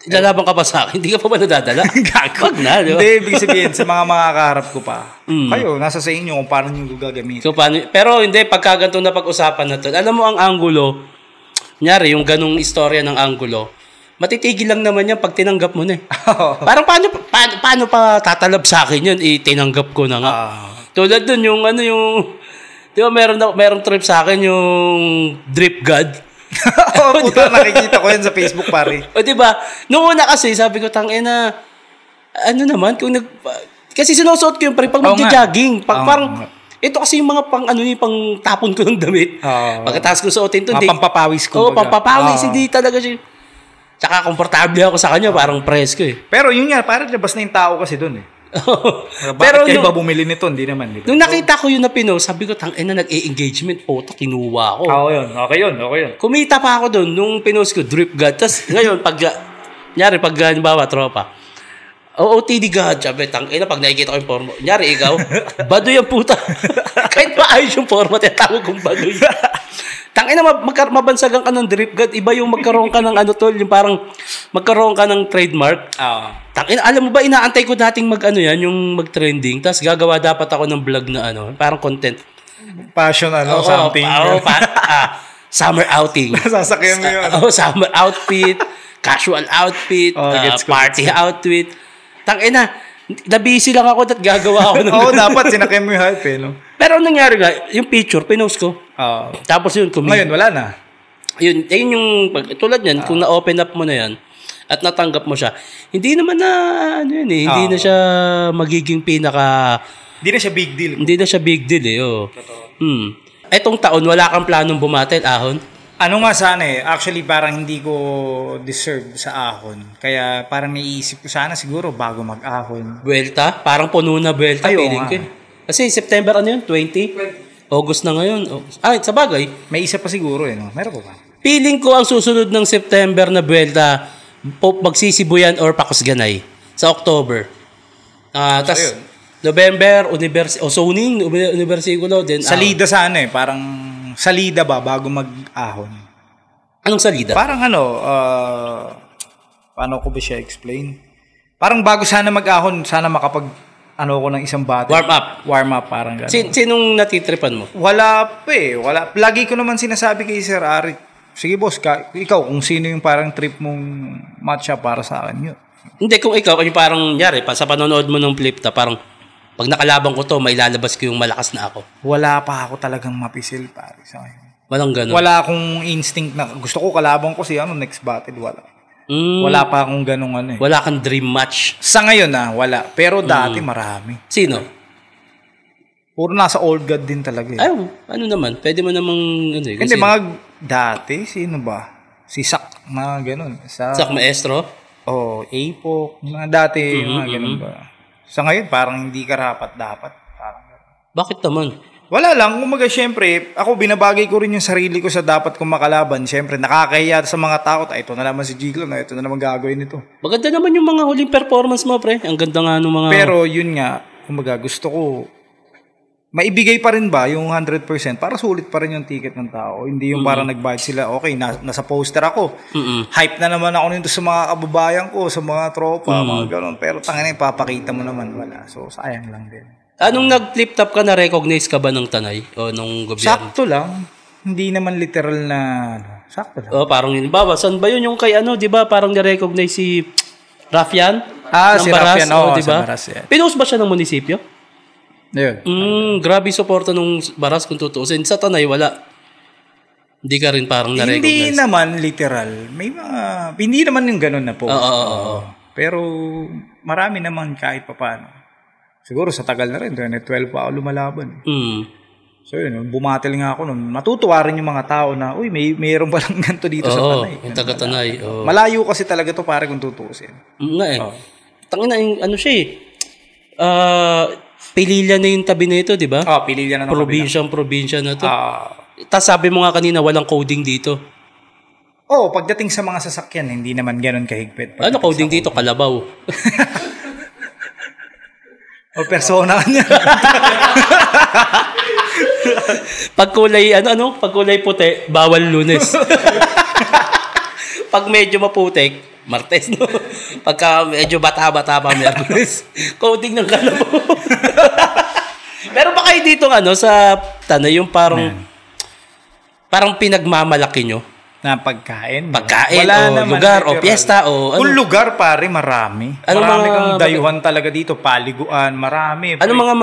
Ilalaban ka pa sa akin? Hindi ka pa ba nadadala? Wag na, di ba? Hindi, ibig sabihin, sa mga makakaharap ko pa. Kayo, nasa sa inyo kung paano nyo gagamitin. Pero hindi, pagkaganto na pag-usapan na to, alam mo ang angulo, kunyari, yung ganong istorya ng angulo, matitigil lang naman yan pag tinanggap mo na eh. Parang paano pa tatalab sa akin yun? Tinanggap ko na nga. Tulad dun, di ba merong trip sa akin yung Drip God? Puta, nakikita ko yan sa Facebook, pare. Di ba? Noong una kasi, sabi ko, tangina, kasi sinusuot ko yung pag mag-jogging. Parang, ito kasi yung mga pang tapon ko ng damit. Pagkatapos ko suotin to. Pampapawis ko. Pampapawis. Hindi talaga siya. Tsaka komportable ako sa kanya, parang press ko eh. Pero yun nga, parang labas na yung tao kasi doon eh. Pero kayo ba bumili nito? Hindi naman. Nung nakita ko yun na pinost, sabi ko, nag-e-engagement po, kinuha ko. Okay yun. Kumita pa ako doon nung pinost ko, Drip God. Tapos ngayon, pag halimbawa, tropa, OOTD God, sabi, pag nakikita ko yung forma, nyari ikaw, baduy ang puta. Kahit maayos yung forma, tawag kong baduy. Mabansagan ka ng Drip God, iba yung magkaroon ka ng yung parang magkaroon ka ng trademark. Alam mo ba, inaantay ko dating yung mag-trending, tapos gagawa dapat ako ng vlog na parang content. Passion something. Summer outing. Sasakyan mo yun. Summer outfit, casual outfit, party outfit. Nabisi lang ako at gagawa ako ng dapat sinakyan mo yung hype eh, no? Pero nangyari nga, yung picture, pinost ko. Tapos yun, ngayon, wala na. Yun yung, tulad yan, kung na-open up mo na yan, at natanggap mo siya, hindi naman na, hindi na siya magiging hindi na siya big deal. Hindi na siya big deal eh, Etong taon, wala kang planong bumatel, Ahon? Sana actually parang hindi ko deserve sa Ahon. Kaya parang naiisip ko sana siguro bago mag-Ahon. Buwelta? Parang puno na buwelta, feeling ko. Kasi September 20? August na ngayon. Sa bagay. May isa pa siguro no? Meron pa ba? Feeling ko ang susunod ng September na buwelta, magsisibuyan or Pakusganay sa October. Tas November, zoning, Universikulo. Then, salida sana parang salida ba bago mag-Ahon? Anong salida? Parang paano ko ba siya explain? Parang bago sana mag-Ahon, sana makapag ko ng isang battle. Warm up, parang gano'n. Sinong natitripan mo? Wala pa wala. Lagi ko naman sinasabi kay Sir Ari, sige boss, ikaw kung sino yung parang trip mong matcha para sa akin yun. Hindi, kung ikaw, yung parang, sa panonood mo ng Flip Top, parang, pag nakalaban ko to, may lalabas ko yung malakas na ako. Wala pa ako talagang mapisil, pare, sa ngayon. Walang ganun. Wala akong instinct na gusto ko kalaban ko si next battle, wala. Wala pa akong ganung Wala kang dream match. Sa ngayon wala. Pero dati marami. Sino? Puro nasa old god din talaga. Ay, ano naman? Pwede mo namang Hindi, mga dati, sino ba? Si Sak, mga ganun. Sak Maestro? Apok, mga dati, mga ganun ba? Sa ngayon, parang hindi karapat dapat. Parang bakit naman? Wala lang. Kumaga, syempre, ako binabagay ko rin yung sarili ko sa dapat kong makalaban. Syempre, nakakahiya sa mga tao. Ito na naman si Jiglo, ito na naman gagawin ito. Maganda naman yung mga huling performance mo, pre. Ang ganda nga nung mga... Pero yun nga, kumaga, gusto ko maibigay pa rin ba yung 100% para sulit pa rin yung ticket ng tao. Hindi yung parang nagbayad sila, okay, nasa poster ako. Hype na naman ako nito sa mga kababayan ko, sa mga tropa, mga gano'n. Pero tangina, ipapakita mo naman, wala. So, sayang lang din. Anong nag-flip top ka, na-recognize ka ba ng Tanay o nung gobyerno? Sakto lang. Hindi naman literal na... Sakto lang. Parang yun. Baba, saan ba yun yung kay di ba? Parang na-recognize si Rafian? Si Rafian, diba? Sa Baras, yeah. Pinost ba siya ng munisipyo? Ayun. Grabe suporta nung Baras kung tutuusin. Sa Tanay, wala. Hindi ka rin parang na-recognize. Hindi naman literal. May mga... Hindi naman yung ganun na po. Pero marami naman kahit paano. Siguro sa tagal na rin. 2012 pa ako lumalaban. So yun, bumatil nga ako nun. Matutuwa rin yung mga tao na, uy, mayroon palang ganito dito sa Tanay. Yung taga-Tanay. Malayo kasi talaga to pare kung tutuusin. Tangina, ano siya Pililya na yung tabi na ito, di ba? Pililya na ng probinsya na to. Tapos sabi mo nga kanina, walang coding dito. Pagdating sa mga sasakyan, hindi naman ganun kahigpit. Ano coding dito? Kalabaw. Persona niya. Pag kulay puti, bawal Lunes. Pag medyo maputik, Martes, no? Pagka medyo bata-bata pa, Miyerkules. Coding ng kalabaw. Pero ba kayo dito, sa Tanay, yung parang pinagmamalaki nyo? Na pagkain? Wala lugar, o piyesta, o Kung lugar, pare, marami. Marami kang dayuhan talaga dito. Paliguan, marami. Ano mga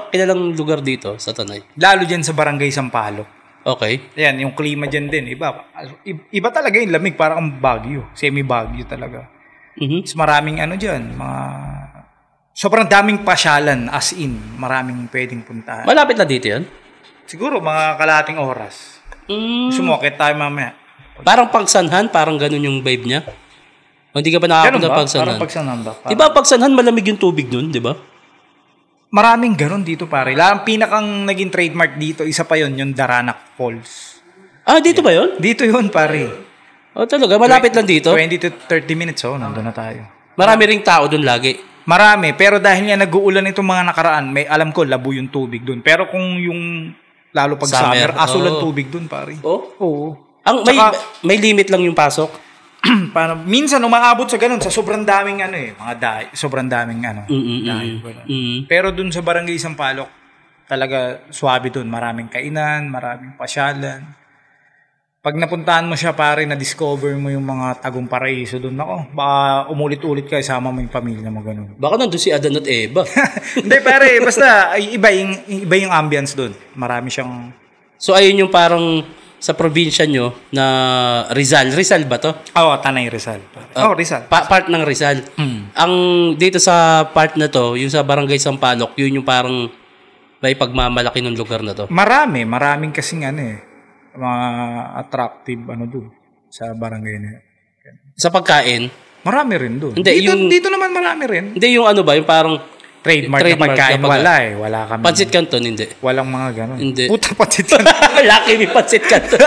kilalang lugar dito sa Tanay? Lalo dyan sa Barangay Sampaloc. Okay. Ayan, yung klima dyan din. Iba talaga yung lamig. Parang Baguio. Semi-Baguio talaga. So, maraming dyan. Sobrang daming pasyalan. As in, maraming pwedeng puntahan. Malapit na dito yan? Siguro, mga kalating oras. Gusto mo, kaya tayo mamaya. Parang Pagsanhan, parang ganun yung vibe niya. O, hindi ka pa nakapunta Pagsanhan? Parang Pagsanhan ba? Diba Pagsanhan, malamig yung tubig dun, diba? Maraming ganun dito, pare. Ang pinakang naging trademark dito, isa pa yon yung Daranac Falls. Dito ba yun? Dito yun, pare. Talaga? Malapit lang dito? 20 to 30 minutes, nandun na tayo. Marami ring tao dun lagi? Marami, pero dahil nga nag-uulan itong mga nakaraan, alam ko, labo yung tubig dun. Pero kung yung, lalo pag summer, asul ang tubig dun, pare. Oo. May limit lang yung pasok? Minsan umaabot sa ganun sa sobrang daming sobrang daming Pero dun sa Barangay Sampaloc talaga swabe dun, maraming kainan, maraming pasyalan. Pag napuntahan mo siya, pare, na discover mo yung mga Tagum Paraiso dun, baka umulit-ulit ka, isama mo yung pamilya mo ganun. Baka nandun si Adan at Eva. Hindi, pare, basta iba yung ambience dun. Marami siyang... So ayun yung parang sa probinsya nyo na Rizal ba to? Tanay Rizal. Rizal. Part ng Rizal. Ang dito sa part na to, yung sa Barangay Sampaloc, yun yung parang may pagmamalaki ng lugar na to. Maraming kasing mga attractive doon sa barangay na. Sa pagkain? Marami rin doon. Dito naman marami rin. Hindi yung yung parang trademark na pagkain, wala kami. Pancit Canton, hindi. Walang mga ganon. Hindi. Puta, Pancit Canton. Lucky may Pancit Canton.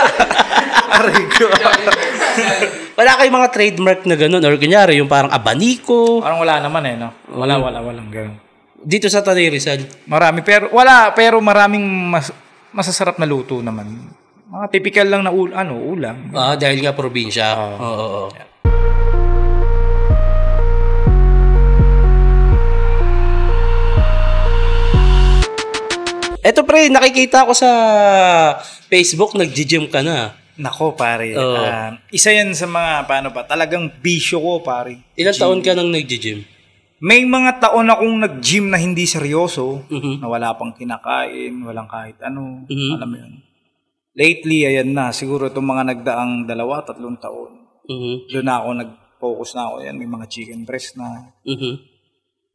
Wala kayong mga trademark na ganon. Or kunyari, yung parang abaniko. Parang wala naman no? Walang ganon. Dito sa Tanay Rizal? Marami, pero maraming masasarap na luto naman. Mga typical lang na ulam. Dahil nga probinsya. Oo. Eto pre, nakikita ko sa Facebook, nag-gym ka na. Nako pare, isa yan sa mga, talagang bisyo ko pare. Ilang taon ka nang nag-gym? May mga taon akong nag-gym na hindi seryoso, na wala pang kinakain, walang kahit ano, alam mo yun. Lately, ayan na, siguro itong mga nagdaang 2-3 taon. Doon na ako nag-focus na ako, ayan, may mga chicken breast na.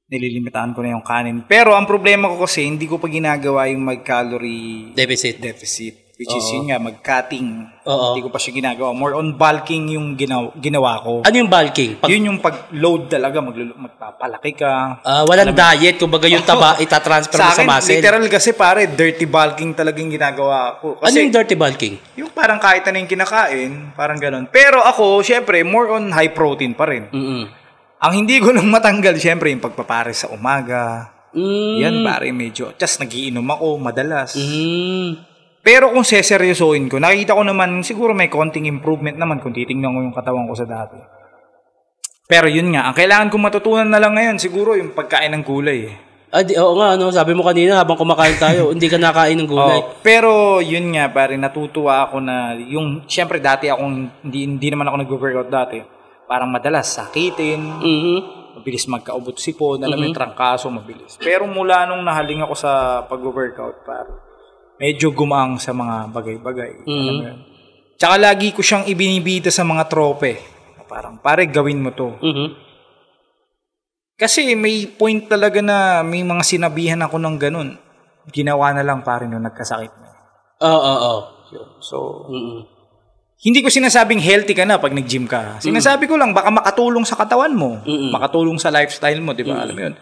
Nililimitahan ko na yung kanin. Pero ang problema ko kasi, hindi ko pa ginagawa yung mag-calorie deficit. Which is yun nga, mag-cutting. Hindi ko pa siya ginagawa. More on bulking yung ginawa ko. Ano yung bulking? Yun yung pag-load talaga, magpapalaki ka. Walang diet, kumbaga yung taba, itatransfer mo sa muscle. Literal kasi pare, dirty bulking talagang ginagawa ko. Kasi, ano yung dirty bulking? Yung parang kahit ano yung kinakain, parang ganun. Pero ako, syempre, more on high protein pa rin. Ang hindi ko lang matanggal, syempre, yung pagpapare sa umaga. Yan pare, medyo. Just nagiinom ako, madalas. Pero kung seseryosoin ko, nakita ko naman siguro may konting improvement naman kung titingnan ko yung katawan ko sa dati. Pero yun nga, ang kailangan kong matutunan na lang ngayon siguro yung pagkain ng gulay. Oo nga, sabi mo kanina habang kumakain tayo, hindi ka nakain ng gulay. Pero yun nga, pare, natutuwa ako na yung, syempre dati akong, hindi naman ako nag-workout dati. Parang madalas sakitin, mabilis magkaubot sipon, alam mo yung trangkaso, mabilis. Pero mula nung nahaling ako sa pag-workout, pare, medyo gumaang sa mga bagay-bagay. Tsaka lagi ko siyang ibinibida sa mga trope. Parang, pare, gawin mo to. Kasi may point talaga na may mga sinabihan ako ng ganun. Ginawa na lang, pare, nung nagkasakit na. So, hindi ko sinasabing healthy ka na pag nag-gym ka. Sinasabi ko lang, baka makatulong sa katawan mo. Makatulong sa lifestyle mo, di ba? Alam mo yun.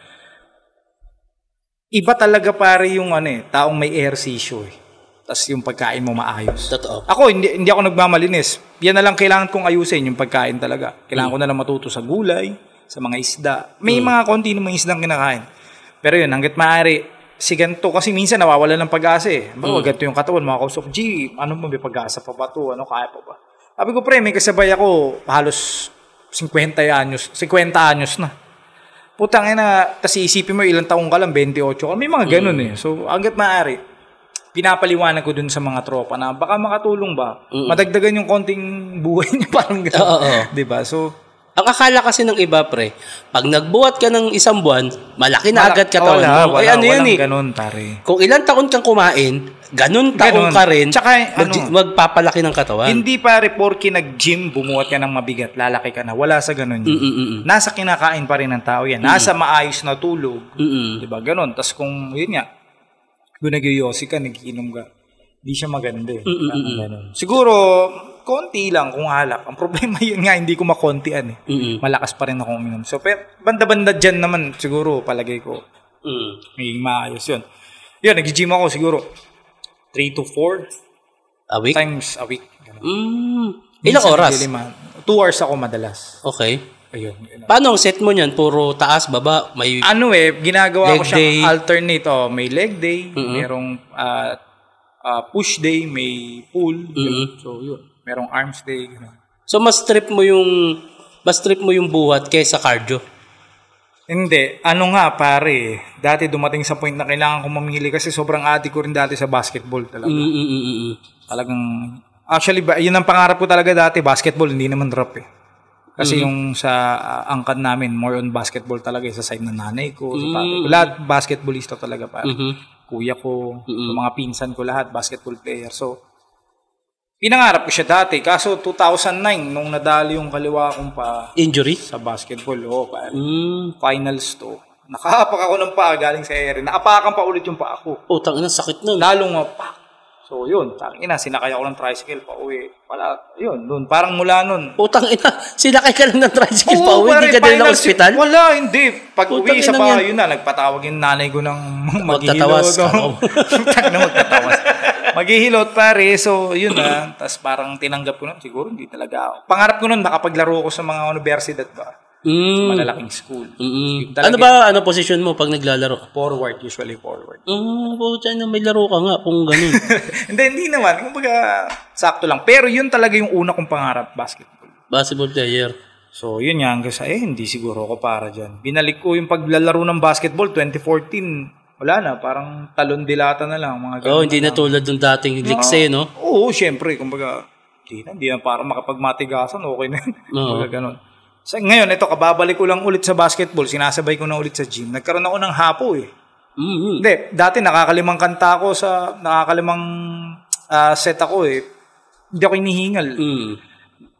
Iba talaga pare yung taong may ehersisyo Tapos yung pagkain mo maayos. Totoo. Ako, hindi ako nagmamalinis. Yan na lang kailangan kong ayusin, yung pagkain talaga. Kailangan ko na lang matuto sa gulay, sa mga isda. May mga konti ng mga isdang kinakain. Pero yun, hanggat maaari, si ganito, kasi minsan nawawala ng pag-asa Ganito yung katawan, mga kausap, ano mo, may pag-asa pa ba ito? Ano, kaya pa ba? Sabi ko, pre, may kasabay ako, halos 50 anyos na. Putang ina, kasi isipin mo ilang taong ka lang, 28 ka. May mga ganun So, hanggat maaari, pinapaliwanag ko dun sa mga tropa na baka makatulong ba? Madagdagan yung konting buhay niya, parang gano'n. Diba? So, ang akala kasi ng iba, pre, pag nagbuhat ka ng 1 buwan, malaki na agad katawan mo. Walang ganun, pare. Kung ilang taon kang kumain, ganun taon ka rin, tsaka, magpapalaki ng katawan. Hindi pare, porke nag-gym, bumuhat ka ng mabigat, lalaki ka na. Wala sa ganun yun. Nasa kinakain pa rin ng tao yan. Nasa maayos na tulog. Diba? Ganun. Tapos kung, yun nga, kung nag-yosi ka, nag-inom ka, hindi siya maganda Siguro, konti lang kung alak. Ang problema yun nga, hindi ko makontian Malakas pa rin ako uminom. So, pero banda-banda dyan naman, siguro, palagay ko. Magiging maayos yun. Yun, nag-gym ako siguro 3 to 4 a week? Times a week. Ilang oras? 2 hours ako madalas. Okay. Ayun. Paano ang set mo niyan? Puro taas, baba? May ginagawa ko day. siyang alternate. May leg day, merong push day, may pull. So, yun. Merong arms day. So, mas trip mo yung buhat kaysa cardio? Hindi. Pare. Dati dumating sa point na kailangan ko mamili kasi sobrang addict ko rin dati sa basketball talaga. Talagang, actually, yun ang pangarap ko talaga dati, basketball, hindi naman drop Kasi yung sa angkan namin, more on basketball talaga sa side ng nanay ko, sa tatay ko. Lahat basketballista talaga pare. Kuya ko, mga pinsan ko lahat, basketball player. So, pinangarap ko siya dati. Kaso 2009, nung nadali yung kaliwa kong pa injury sa basketball, pare. Finals to. Nakahapak ako ng paa galing sa ere. Naapakan pa ulit yung paa ko. Tangina, sakit nun. Lalong pak. So, yun. Tangina, sinakay ako ng tricycle pa uwi. Yun, doon. Parang mula nun. Tangina, sinakay ka lang ng tricycle pa uwi? Hindi ka din ng ospital? Wala, hindi. Pag uwi sa pa, yun na. Nagpatawag yung nanay ko ng maghihilot. Magtatawas. Maghihilot, pare. So, yun na. Tapos parang tinanggap ko nun. Siguro, hindi talaga ako. Pangarap ko nun, makapaglaro ko sa mga universidad ba? Sa malalaking school. Ano position mo pag naglalaro? Forward, usually forward. May laro ka nga kung ganun. Hindi naman. Kumbaga, sakto lang. Pero yun talaga yung una kong pangarap, basketball. Basketball player. So, yun nga. Hanggang sa, hindi siguro ako para dyan. Binalik ko yung paglalaro ng basketball, 2014. Wala na. Parang talon dilata na lang. Hindi na tulad ng dating likse, no? Oo, syempre. Kumbaga, hindi na. Para makapagmatigasan, okay na yun. Kumbaga, ganun. Ngayon, ito, kababalik ko lang ulit sa basketball, sinasabay ko na ulit sa gym. Nagkaroon ako ng hapo eh. Hindi, dati nakakalimang kanta ako nakakalimang set ako eh. Hindi ako hinihingal.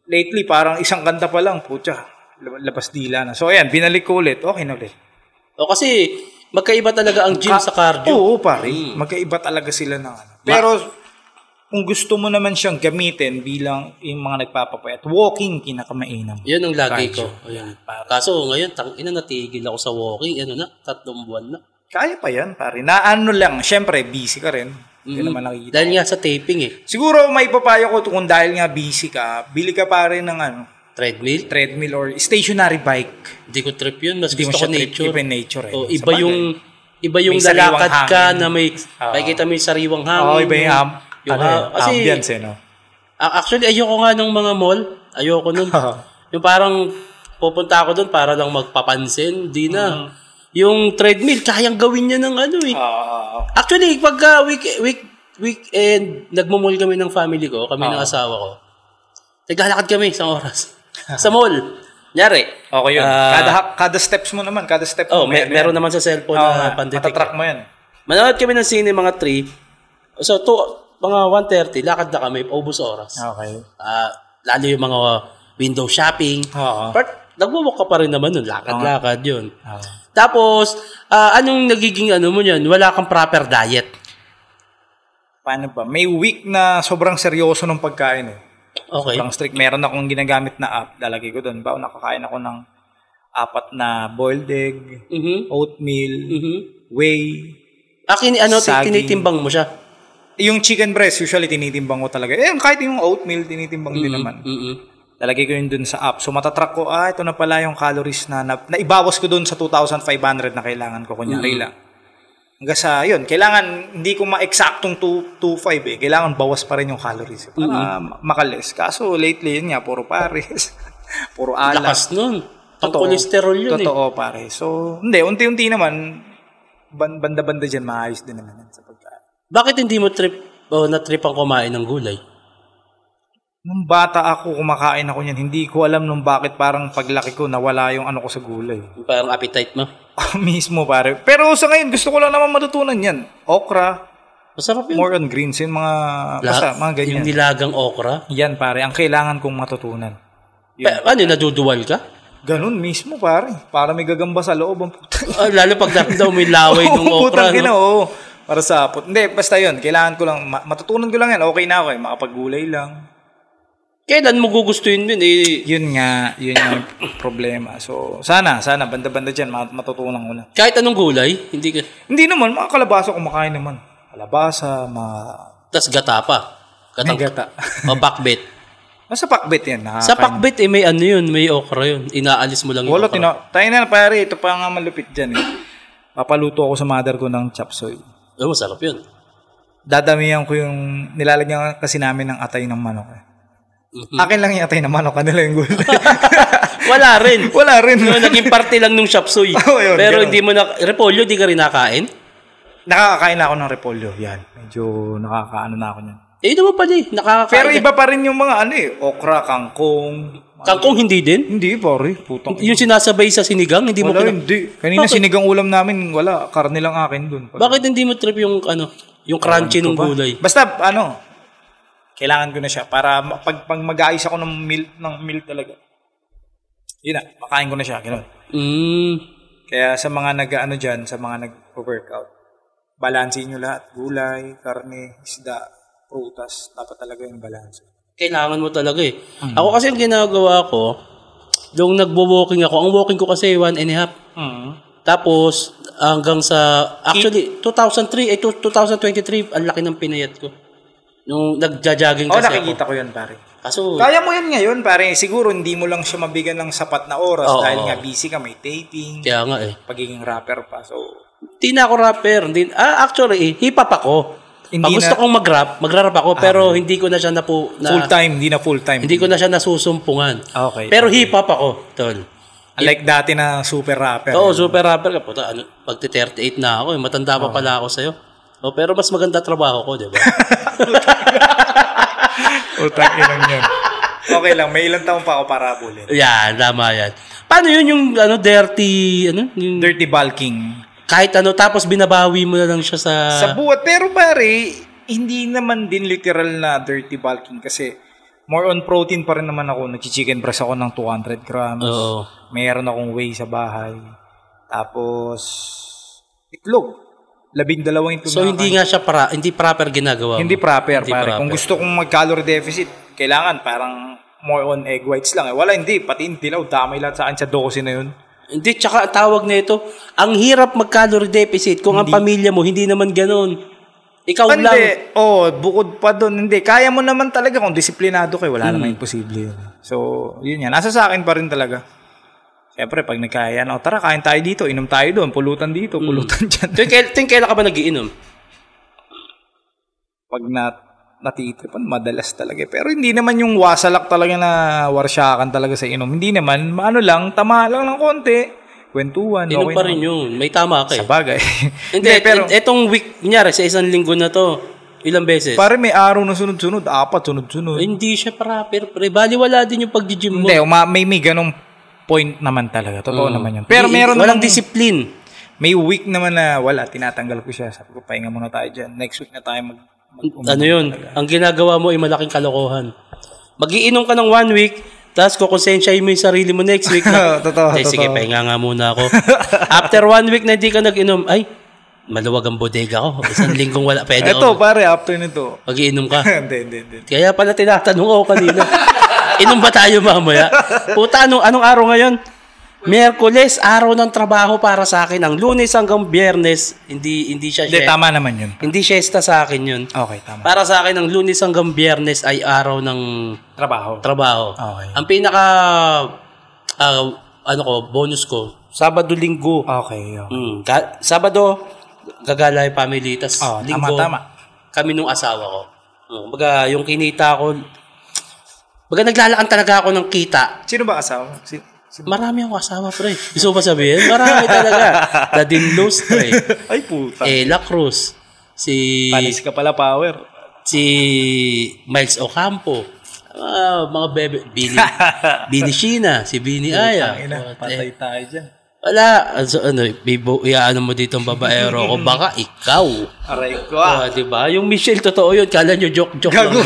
Lately, parang isang kanta pa lang, putya, labas dila na. So, ayan, binalik ko ulit. Okay na ulit. O kasi, magkaiba talaga ang gym sa cardio. Oo, pare. Magkaiba talaga sila ng ano. Pero, kung gusto mo naman siyang gamitin bilang yung mga nagpapapayat, walking kinakamainam. Yun ang lagi ko. Ayan. Kaso ngayon, natigil ako sa walking. 3 buwan na. Kaya pa yan, pare. Na ano lang, syempre, busy ka rin. Hindi naman nakikita. Dahil nga sa taping eh. Siguro, may papayo ko kung dahil nga busy ka, bili ka pa rin ng treadmill or stationary bike. Hindi ko trip yun. Mas gusto ko nature. Iba nature eh. Iba yung lalakad ka na makikita mo yung sariwang hangin. Iba yung ambience eh, no? Actually, ayoko nga ng mga mall. Ayoko nun. Yung parang pupunta ako dun para lang magpapansin. Di na. Yung treadmill, kayang gawin niya ng ano eh. Actually, pagka weekend, nagmamall kami ng family ko, kami ng asawa ko. Naglalakad kami isang oras. Sa mall. Nyari. Okay yun. Kada steps mo naman. Kada step mo. Meron naman sa cellphone na pandetect. Matatrack mo yan. Manood kami ng sine mga 3. So, mga 1:30, lakad na kami, ubos oras. Okay. Lalo yung mga window shopping. But, nagwawalk ka pa rin naman nun. Lakad-lakad yun. Tapos, anong nagiging mo yan? Wala kang proper diet. Paano ba? May week na sobrang seryoso ng pagkain eh. Okay. Sobrang strict. Meron akong ginagamit na app. Lalagay ko doon. Nakakain ako ng 4 na boiled egg, oatmeal, whey, tinitimbang mo siya? Yung chicken breast, usually tinitimbang ko talaga. Kahit yung oatmeal, tinitimbang din naman. Lalagay ko yun dun sa app. So, matatrack ko, ito na pala yung calories na ibawas ko dun sa 2,500 na kailangan ko. Kunyari lang. Hanggang sa, yun, kailangan, hindi ko ma-exactong 2.5 eh. Kailangan bawas pa rin yung calories. Para makalis. Kaso, lately, yun nga, puro pares. Puro alak. Lakas nun. Ang cholesterol yun Totoo, pare. So, hindi, unti-unti naman, banda-banda dyan, maayos din naman sa pagkain. Bakit hindi mo na-trip ang kumain ng gulay? Nung bata ako, kumakain ako niyan. Hindi ko alam nung bakit parang paglaki ko, nawala yung ko sa gulay. Parang appetite mo? Mismo, pare. Pero sa ngayon, gusto ko lang naman matutunan yan. Okra. Masarap yun. More on greens yun, mga ganyan. Yung nilagang okra? Yan, pare. Ang kailangan kong matutunan. Naduduwal ka? Ganun mismo, pare. Para may gagamba sa loob. Lalo pag daw may laway ng okra, no? Para sa hindi, basta yun. Kailangan ko lang, matutunan ko lang yan. Okay na ako eh. Makapag-gulay lang. Kailan mo gugustuhin yun eh? Yun yung problema. So, sana, banda-banda dyan, matutunan ko na. Kahit anong gulay? Hindi naman, mga kalabasa kumakain naman. Kalabasa, tas gata pa. May gata. O pakbet. Sa pakbet yan. Sa pakbet may may okra yun. Inaalis mo lang yung okra. Tayo na, pare, ito pa nga malupit dyan eh. Papaluto ako sa mother ko ng chop suey. Masarap yun. Dadamihan ko yung, nilalagyan kasi namin ng atay ng manok eh. Akin lang yung atay ng manok, kanila yung gulay. Wala rin. Naging parte lang nung chop suey. Pero hindi mo repolyo, di ka rin nakain? Nakakakain na ako ng repolyo. Yan. Medyo nakakaano na ako niyan. Ito mo pa nakakakain. Pero iba pa rin yung mga okra, kangkong. Kangkong hindi din? Hindi, pare. Putang. Yung sinasabay sa sinigang, hindi mo hindi. Kanina sinigang ulam namin, wala. Karne lang akin dun. Bakit hindi mo trip yung yung crunchy ng gulay? Basta kailangan ko na siya para pag mag-aayos ako ng milk talaga. Yun na, makain ko na siya, gano'n. Kaya sa mga dyan, sa mga nag-workout, balansin nyo lahat. Gulay, karne, isda, prutas, dapat talaga yung balance. Kailangan mo talaga eh. Ako kasi ang ginagawa ko, nung nagbo-walking ako, ang walking ko kasi 1.5. Tapos, hanggang sa, actually, 2023, ang laki ng pinayat ko. Nung nagja-jogging kasi nakikita ko yan, pare. Kaso, kaya mo yan ngayon, pare. Siguro, hindi mo lang siya mabigyan ng sapat na oras dahil nga busy ka, may taping. Kaya nga eh. Pagiging rapper pa, so. Hindi na ako rapper. Actually, hip-hop ako. Pag gusto kong mag-rap ako, pero hindi ko na siya full-time, hindi na full-time. Hindi ko na siya nasusumpungan. Okay. Pero hip-hop ako, tol. Like dati na super rapper. Oo, super rapper ka. Puta, pagti-38 na ako, matanda pa pala ako sa'yo. Pero mas maganda trabaho ko, di ba? Utang inang yan. Okay lang, may ilang taon pa ako para habulin. Yan, tama yan. Paano yun yung dirty, yung Dirty bulking. kahit tapos binabawi mo na lang siya Sa buhat. Pero pare, hindi naman din literal na dirty bulking kasi more on protein pa rin naman ako. Nag-chicken breast ako ng 200 grams. Oo. Mayroon akong whey sa bahay. Tapos, itlog. 12 itlog. So, hindi nga siya hindi proper ginagawa mo. Hindi proper, Hindi pare. proper. Kung gusto kong mag-calorie deficit, kailangan parang more on egg whites lang. Wala, hindi. Pati yung dilaw, damay lahat sa akin sa dosi na yun. Hindi, tsaka tawag na ito, ang hirap mag-calorie deficit kung ang pamilya mo, hindi naman ganun. Ikaw lang. Hindi. Bukod pa doon. Hindi. Kaya mo naman talaga kung disiplinado kayo. Wala namang imposible yun. So, yun yan. Nasa sa akin pa rin talaga. Siyempre, pag nagkaya na, tara, kain tayo dito, inom tayo doon, pulutan dito, pulutan dyan. Kailan ka ba nagiinom? Pag natitripan, madalas talaga. Pero hindi naman yung wasalak talaga na warsyakan talaga sa inom. Hindi naman, lang, tama lang ng konti. Kwentuhan. Inom okay pa rin yun. May tama ka eh. Sa bagay. Hindi, pero etong week, kunyari, sa isang linggo na to, ilang beses? Pare may araw na sunod-sunod, 4 sunod-sunod. Hindi siya proper, pre. Baliwala din yung pag-gym mo. Hindi, may ganong point naman talaga. Totoo naman yun. Pero meron walang namang, discipline. may week naman na wala, tinatanggal ko siya. Sabi ko, pahinga muna tayo dyan. Next week na tayo Ano yun? Ang ginagawa mo ay malaking kalokohan. Magiinom ka ng 1 week, tapos kukonsensyahin mo yung sarili mo next week. Totoo. Sige, pahinga nga muna ako. After 1 week na hindi ka nag-inom, ay, maluwag ang bodega ko. Isang linggong wala. Pwede Ito, pare, after nito. Mag-iinom ka. Hindi. Kaya pala tinatanong ako kanina. Inom ba tayo mamaya? Puta, anong araw ngayon? Miyerkules, araw ng trabaho para sa akin. Ang Lunes hanggang Biyernes, hindi siya Hindi, tama naman yun. Hindi siesta sa akin yun. Okay, tama. Para sa akin, ang Lunes hanggang Biyernes ay araw ng trabaho. Okay. Ang pinaka bonus ko, Sabado, Linggo. Okay. Sabado, gagala yung family. Tas Linggo, tama. kami nung asawa ko. Baga, yung kinita ko, baga naglalaan talaga ako ng kita. Sino ba asawa? Marami akong asawa, pre. Gusto ba sabihin? Marami talaga. Dadin Lustre. Ay, puta. La Cruz. Panis ka pala, power. Si Miles Ocampo. Mga bebe. Bini Sheena. Si Bini Aya. Patay tayo dyan. Wala. Iyaano mo dito ang babaero ko. Baka ikaw. Aray ko. Diba? Yung Michelle, totoo yun. Kala nyo joke-joke lang.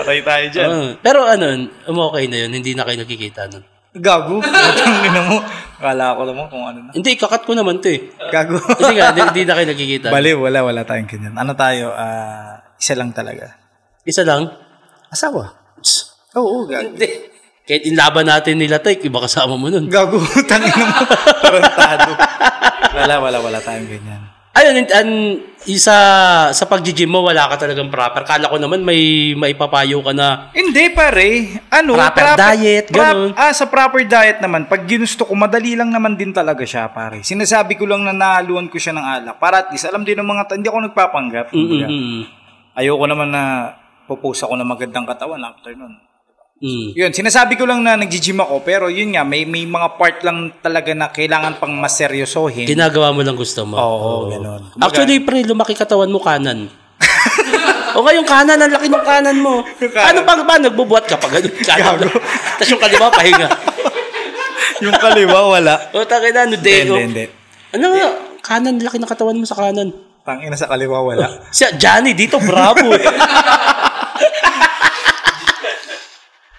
Patay tayo dyan. Pero okay na yun. Hindi na kayo nakikita nun. Gago. Tangina mo. Kala ko naman kung ano na. Hindi, kakat ko naman to eh. Gago. Hindi na kayo nakikita. Bali, wala tayong ganyan. Ano tayo? Isa lang talaga. Isa lang? Asawa. Oo, gago. Hindi. Kahit inlaban natin nila, iba kasama mo nun. Gago. Tangina mo. Tarantado. Wala tayong ganyan. Ayun, sa pag-gym mo, wala ka talagang proper. Kala ko naman may maipapayo ka na hindi, pare. Proper diet, ganun. Sa proper diet naman, pag ginusto ko, madali lang naman din talaga siya, pare. Sinasabi ko lang na nahaluan ko siya ng alak. Para at least, alam din ng mga hindi ako nagpapanggap. Ayoko naman na pupost ako ng magandang katawan after nun. Yun, sinasabi ko lang na nag-gym ako, pero yun nga, may mga part lang talaga na kailangan pang maseryosohin. Ginagawa mo lang gusto mo. Oo, gano'n. Actually, pre, lumaki katawan mo kanan. O ngayon kanan, ang laki ng kanan mo. Ano pa nagbubuhat ka pa ganun? Tapos yung kaliwa, pahinga. Yung kaliwa, wala. O, takina, Hindi. Kanan, laki ng katawan mo sa kanan. Tangina sa kaliwa, wala. Johnny, dito, bravo.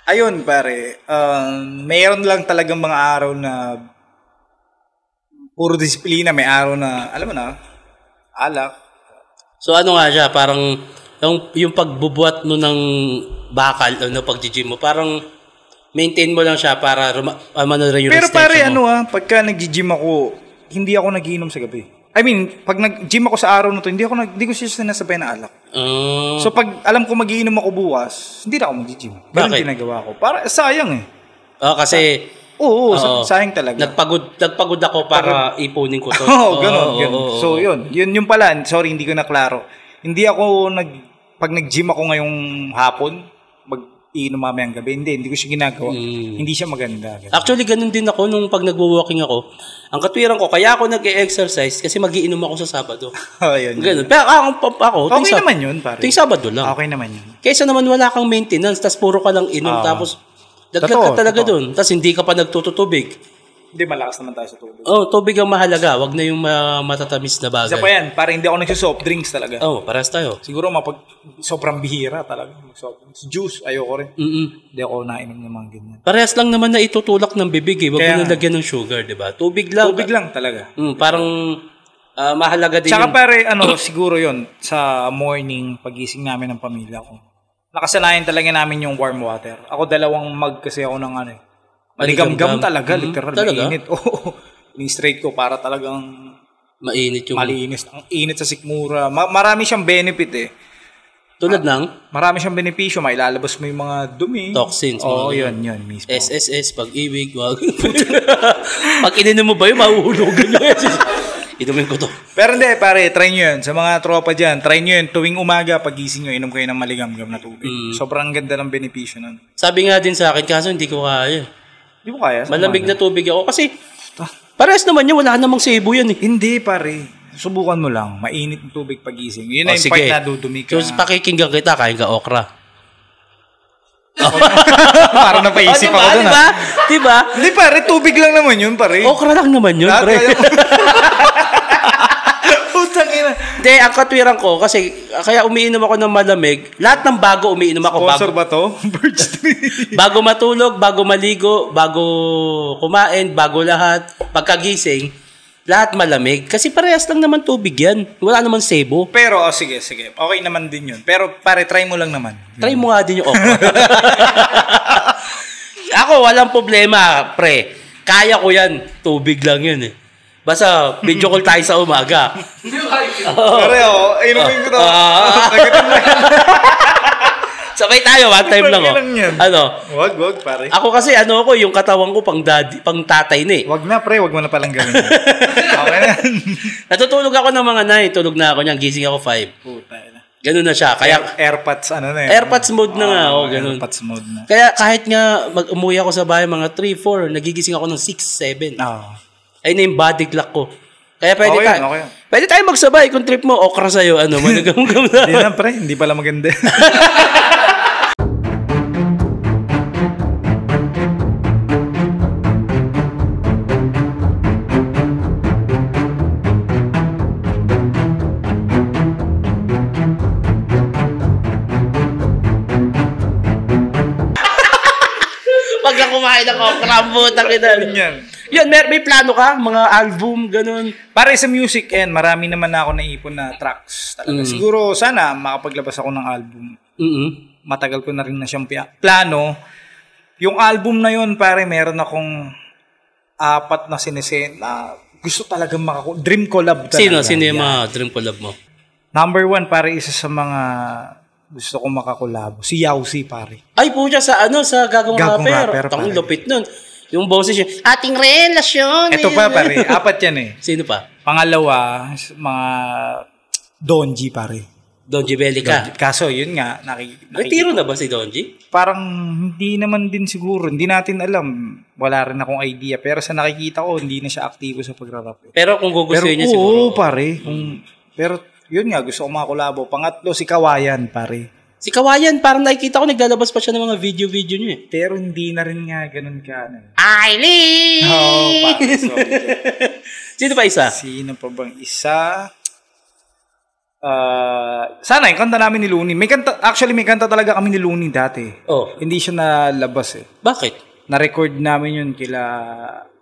Ayun, pare. Mayroon lang talagang mga araw na puro disiplina. May araw na, alam mo na, alak. So ano nga siya, parang yung pagbubuhat mo ng bakal o pag-gym mo, parang maintain mo lang siya para rin yung pero pare, mo. pagka nag-gym ako, hindi ako nagiinom sa gabi. I mean, pag nag-gym ako sa araw na to, hindi ko siya sinasabay na alak. So pag alam ko magiinom ako bukas, hindi na ako mag-gym. Ganun ginagawa ko. Para sayang eh. Kasi sayang talaga. Nagpagod ako para ipunin ko to. Ganun. So yun yung pala, sorry hindi ko na klaro. Hindi ako pag nag-gym ako ngayong hapon, iinom mamayang gabi. Hindi ko siya ginagawa. Hindi siya maganda. Actually, ganun din ako nung pag nagwo-walking ako. Ang katwiran ko, kaya ako nag-e-exercise kasi magiinom ako sa Sabado. Yun. Ganun. Pero ako okay naman yun, pare. Ting Sabado lang. Okay naman yun. Kaysa naman wala kang maintenance, tapos puro ka lang inom, tapos dagdag ka talaga doon. Tapos hindi ka pa nagtutubig. Hindi, malakas naman tayo sa tubig. Tubig ang mahalaga. Wag na yung matatamis na bagay. Isa pa yan, para hindi ako nagsusoft drinks talaga. Parehas tayo. Siguro sobrang bihira talaga. Juice, ayoko rin. Hindi ako nainom ng mga ganyan. Parehas lang naman na itutulak ng bibig eh. Wag mo nalagyan ng sugar, di ba? Tubig lang. Tubig lang talaga. Parang mahalaga din. Tsaka pare, siguro yon sa morning, pagising namin ng pamilya ko. Nakasanayan talaga namin yung warm water. Ako 2 mug kasi ako ng maligam-gam talaga, literal. Talaga? Mainit. Ni-straight ko para talagang mainit yung... malinis. Ang init sa sikmura. Marami siyang benefit eh. Tulad ng? Marami siyang benepisyo. Mailalabas mo yung mga dumi. Toxins. Yun mismo. SSS, pag-ibig, wag. Pag ininom mo ba yun, mahuhulugan nyo. Inumin ko to. Pero hindi, pare, try nyo yun. Sa mga tropa dyan, try nyo yun. Tuwing umaga, pagising nyo, inom kayo ng maligam-gam na tubig. Sobrang ganda ng benepisyo nun. Sabi nga din sa akin, kaso hindi ko kaya. Hindi mo kaya? Malamig na tubig ako. Kasi, parehas naman yun, wala namang sebo yan eh. Hindi, pare. Subukan mo lang. Mainit ng tubig pagising. Yun na yung part na dudumi ka. So, pakikinggan kita, kain ka okra. Parang napaisip ako doon. Diba? Hindi, pare. Tubig lang naman yun, pare. Okra lang naman yun, pre. Hindi, ang katwiran ko, kasi kaya umiinom ako ng malamig, lahat ng bago umiinom ako. Sponsor ba to? Birch bago matulog, bago maligo, bago kumain, bago lahat, pagkagising, lahat malamig. Kasi parehas lang naman tubig yan. Wala naman sebo. Pero, sige. Okay naman din yun. Pero, pare, try mo lang naman. Try mo nga din yung okra. Ako, walang problema, pre. Kaya ko yan. Tubig lang yun eh. Basta, video call tayo sa umaga. Pare, inumin ko to. Sabay tayo, one time lang. Wag, pare. Ako kasi, yung katawan ko pang tatay na eh. Wag na, pre. Wag mo na palang gawin. Okay na. Natutulog ako ng mga 9. Tulog na ako niyan. Gising ako 5. Puta na. Ganun na siya. Kaya, AirPods, AirPods mode na nga. Ganun. AirPods mode na. Kaya kahit nga umuwi ako sa bahay mga 3, 4, nagigising ako ng 6, 7. Ayun na yung body clock ko. Kaya pwede pwede tayo magsabay kung trip mo, okra sa'yo, managam-gam na. Hindi na, pre. Hindi pala maganda. Pag na kumain ng okra, butang ina. Yun, may plano ka? Mga album, ganun? Para sa music, marami naman ako naipon na tracks. Talaga. Siguro, sana makapaglabas ako ng album. Matagal ko na rin na siyang plano. Yung album na yun, pare, meron akong 4 na sinesend na gusto talaga dream collab talaga. Sino yung mga dream collab mo? Number 1, pare, isa sa mga gusto ko makakolabo. Si Yausi, pare. Ay, po siya sa Gagawang Rapper. Ang lupit nun. Yung boses yun, ating relasyon. Ito pa, pare. 4 yan eh. Sino pa? Pangalawa, mga Donji, pare. Donji Bellica. Kaso, yun nga. Retiro na ba si Donji? Parang hindi naman din siguro. Hindi natin alam. Wala rin akong idea. Pero sa nakikita ko, hindi na siya aktibo sa pagrarap. Pero kung gugustuhin niya siguro. Oo, pare. Pero yun nga, gusto ko makakolabo. Pangatlo, si Kawayan, pare. Si Kawayan, parang nakikita ko, naglalabas pa siya ng mga video niya eh. Pero hindi na rin nga ganun ka. Aileen! Pare. Sorry. Sino pa isa? Sino pa bang isa? Sana, yung kanta namin ni Looney. May kanta talaga kami ni Looney dati. Hindi siya nalabas eh. Bakit? Na-record namin yun kila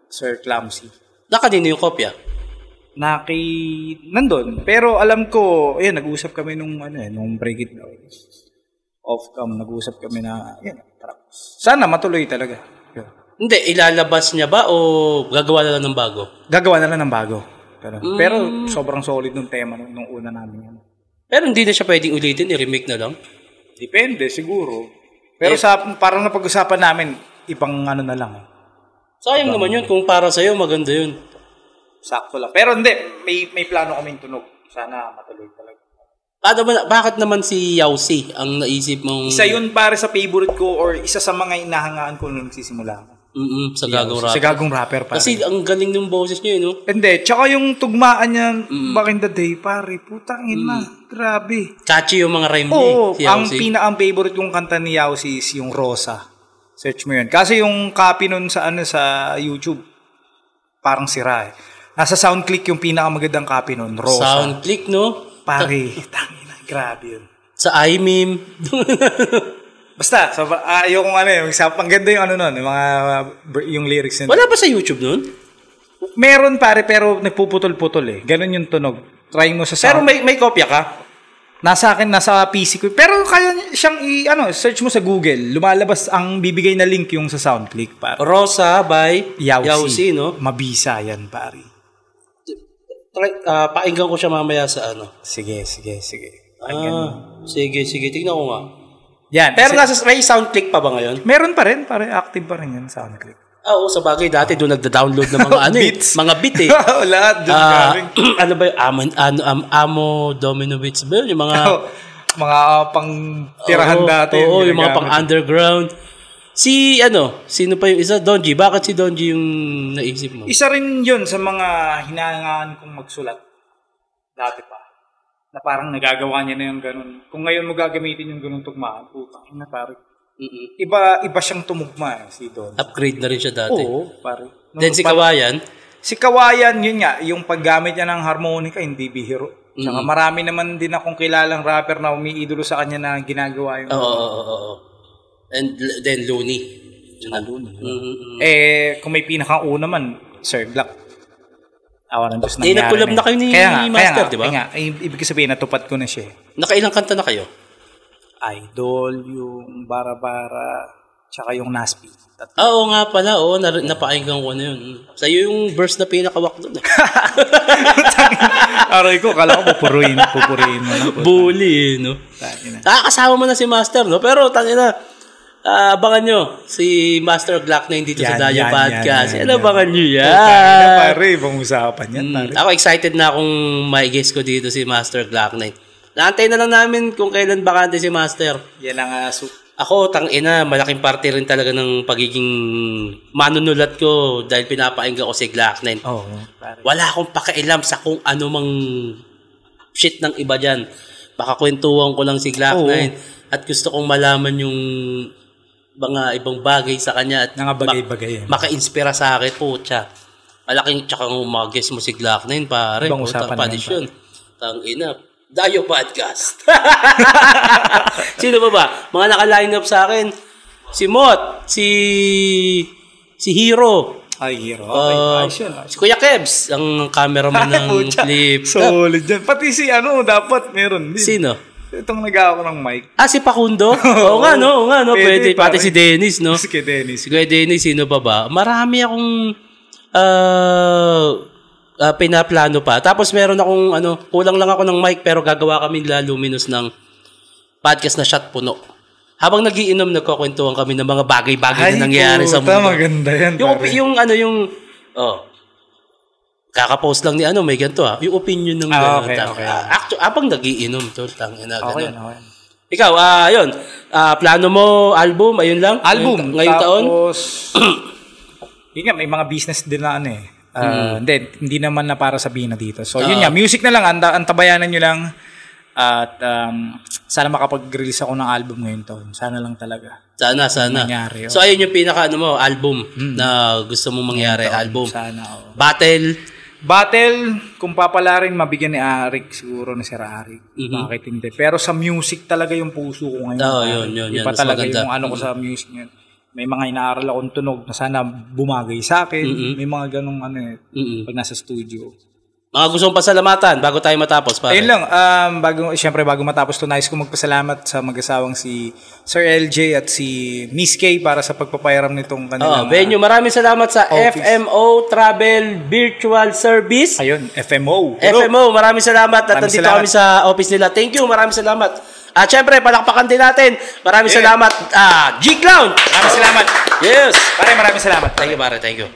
Sir Clamsy. Nakanino yung kopya? Nandun. Pero alam ko, nag-usap kami nung break it daw. Off-cam, nag-usap kami na, sana matuloy talaga. Hindi, ilalabas niya ba o gagawa na lang ng bago? Gagawa na lang ng bago. Pero sobrang solid nung tema nung una namin yan. Pero hindi na siya pwedeng ulitin, i-remake na lang? Depende, siguro. Pero parang napag-usapan namin, ibang na lang. Sayang naman yun, kung para sa'yo, maganda yun. Sakto lang. Pero hindi, may plano kaming tunog. Sana matuloy talaga. Bakit naman si Yausi ang naisip mong... Isa yun pare sa favorite ko or isa sa mga inahangaan ko nung nagsisimula ako. Sa gagong rapper. Sa gagong rapper pare. Kasi ang galing ng boses niya, no? Hindi, tsaka yung tugmaan niya back in the day, pare, putangin na. Grabe. Catchy yung mga rhyme niya. Oo, Si ang Yausi. favorite kong kanta ni Yausi is yung Rosa. Search mo yun. Kasi yung copy nun sa YouTube, parang sira eh. Nasa SoundClick yung pinakamagandang copy nun, Rosa. SoundClick, no? Pare, tangina, grabe yun. Sa iMeme. Basta, yung ang ganda yung nun, yung lyrics nun. Wala ba sa YouTube nun? Meron pare, pero nagpuputol-putol eh. Ganon yung tunog. Try mo sa Pero sound. may kopya ka? Nasa akin, nasa PC ko. Pero kaya siyang search mo sa Google. Lumalabas ang bibigay na link yung sa SoundClick, pare. Rosa by Yausi, no? Mabisa yan, pare. Pakinggan ko siya mamaya sa Sige. Sige. Tignan ko nga. Yan. Pero may SoundClick pa ba ngayon? Meron pa rin, pare. Active pa rin yan, SoundClick. Oo, sa bagay. Dati doon nagda-download ng mga Beats. mga beat eh. Lahat doon galing. Ano ba yung Amo Domino Beats ba yun? Yung mga... mga pang tirahan dati. Oo, yung mga pang underground. Sino pa yung isa? Donji. Bakit si Donji yung naisip mo? Isa rin yun sa mga hinahangaan kong magsulat. Dati pa. Na parang nagagawa niya na yung ganun. Kung ngayon mo gagamitin yung ganun tugmaan, putang ina pare. Iba siyang tumugma si Don. Upgrade na rin siya dati. Oo, pare. Then si Kawayan? Si Kawayan, yun nga, yung paggamit niya ng harmonica, hindi bihiro. Saka marami naman din akong kilalang rapper na umiidolo sa kanya na ginagawa yung... Oo. And then Looney. Looney. Kung may pinakauna man, Sir Black. Awan ng Diyos nangyari. Nagkulab na kayo ni Master, di ba? Kaya nga, ibig sabihin, natupad ko na siya. Nakailang kanta na kayo? Idol, yung Bara-Bara, tsaka yung Naspi. Oo nga pala, napakinggan ko na yun. Sa'yo yung verse na pinakawak doon. Aray ko, kala ko pupurihin mo na. Bully, no? Kasama mo na si Master, no? Pero, tangina, abangan nyo si Master Glock 9 dito sa Dayo Podcast. Abangan nyo yan. Pare, ibang usapan yan. Ako excited na akong mai-guess ko dito si Master Glock 9. Naantay na lang namin kung kailan bakante si Master. Yan ang Ako, tangina, malaking parte rin talaga ng pagiging manunulat ko dahil pinapakinggan ko si Glock 9. Wala akong pakialam sa kung ano mang shit ng iba dyan. Baka kwentuhan ko lang si Glock 9 at gusto kong malaman yung mga ibang bagay sa kanya at bagay-bagay maka-inspira sa akin po, malaking tsaka mag-guess mo si Glock 9, pare. Ibang usapan naman, yun. Tangina. Dayo Podcast. Sino ba? Mga naka-line up sa akin. Si Mot, si Hero. Ay, Hero. Si Kuya Kebs, ang cameraman ng Flip. Solid dyan. Pati si dapat meron din. Sino? Itong nag-aako ng mic. Si Pakundo? Oo nga, no? Pwede. Pati si Dennis, no? Si Kuya Dennis, sino pa ba? Marami akong pinaplano pa. Tapos meron akong kulang lang ako ng mic pero gagawa kami luminous ng podcast na Shot Puno. Habang nagiinom, nagkukwentuhan kami ng mga bagay-bagay na nangyayari sa mundo. Maganda yan. Kaka-post lang ni may ganito yung opinion ng okay. Actually, habang nagiinom to, tangina okay. Ikaw, yun. Plano mo album, ayun lang? Album. Ngayong taon? Tapos, yun nga, may mga business din na hindi naman na para sabihin na dito. So, yun nga, music na lang, antabayanan nyo lang. At sana makapag-release ako ng album ngayon taon. Sana lang talaga. Sana. Mangyari, So, ayun yung pinaka album na gusto mong mangyari, album. Sana, Battle, kung papala rin, mabigyan ni Arik, siguro na si Arik. Bakit hindi? Pero sa music talaga yung puso ko ngayon. Yun. Iba talaga maganda. Yung ko sa music ngayon. May mga inaaral akong tunog na sana bumagay sa akin. May mga ganong pag nasa studio. Mga gustong pasalamatan bago tayo matapos, pare. Ayun lang, bago matapos to, nais ko magpasalamat sa mag-asawang si Sir LJ at si Miss K para sa pagpapairam nitong kanilang venue. Maraming salamat sa office. FMO Travel Virtual Service. Ayun, FMO. Maraming salamat at nandito kami sa office nila. Thank you, maraming salamat. At syempre, palakpakan din natin. Maraming salamat. G-Clown. Maraming salamat. Yes. Maraming salamat. Thank you, pare. Thank you.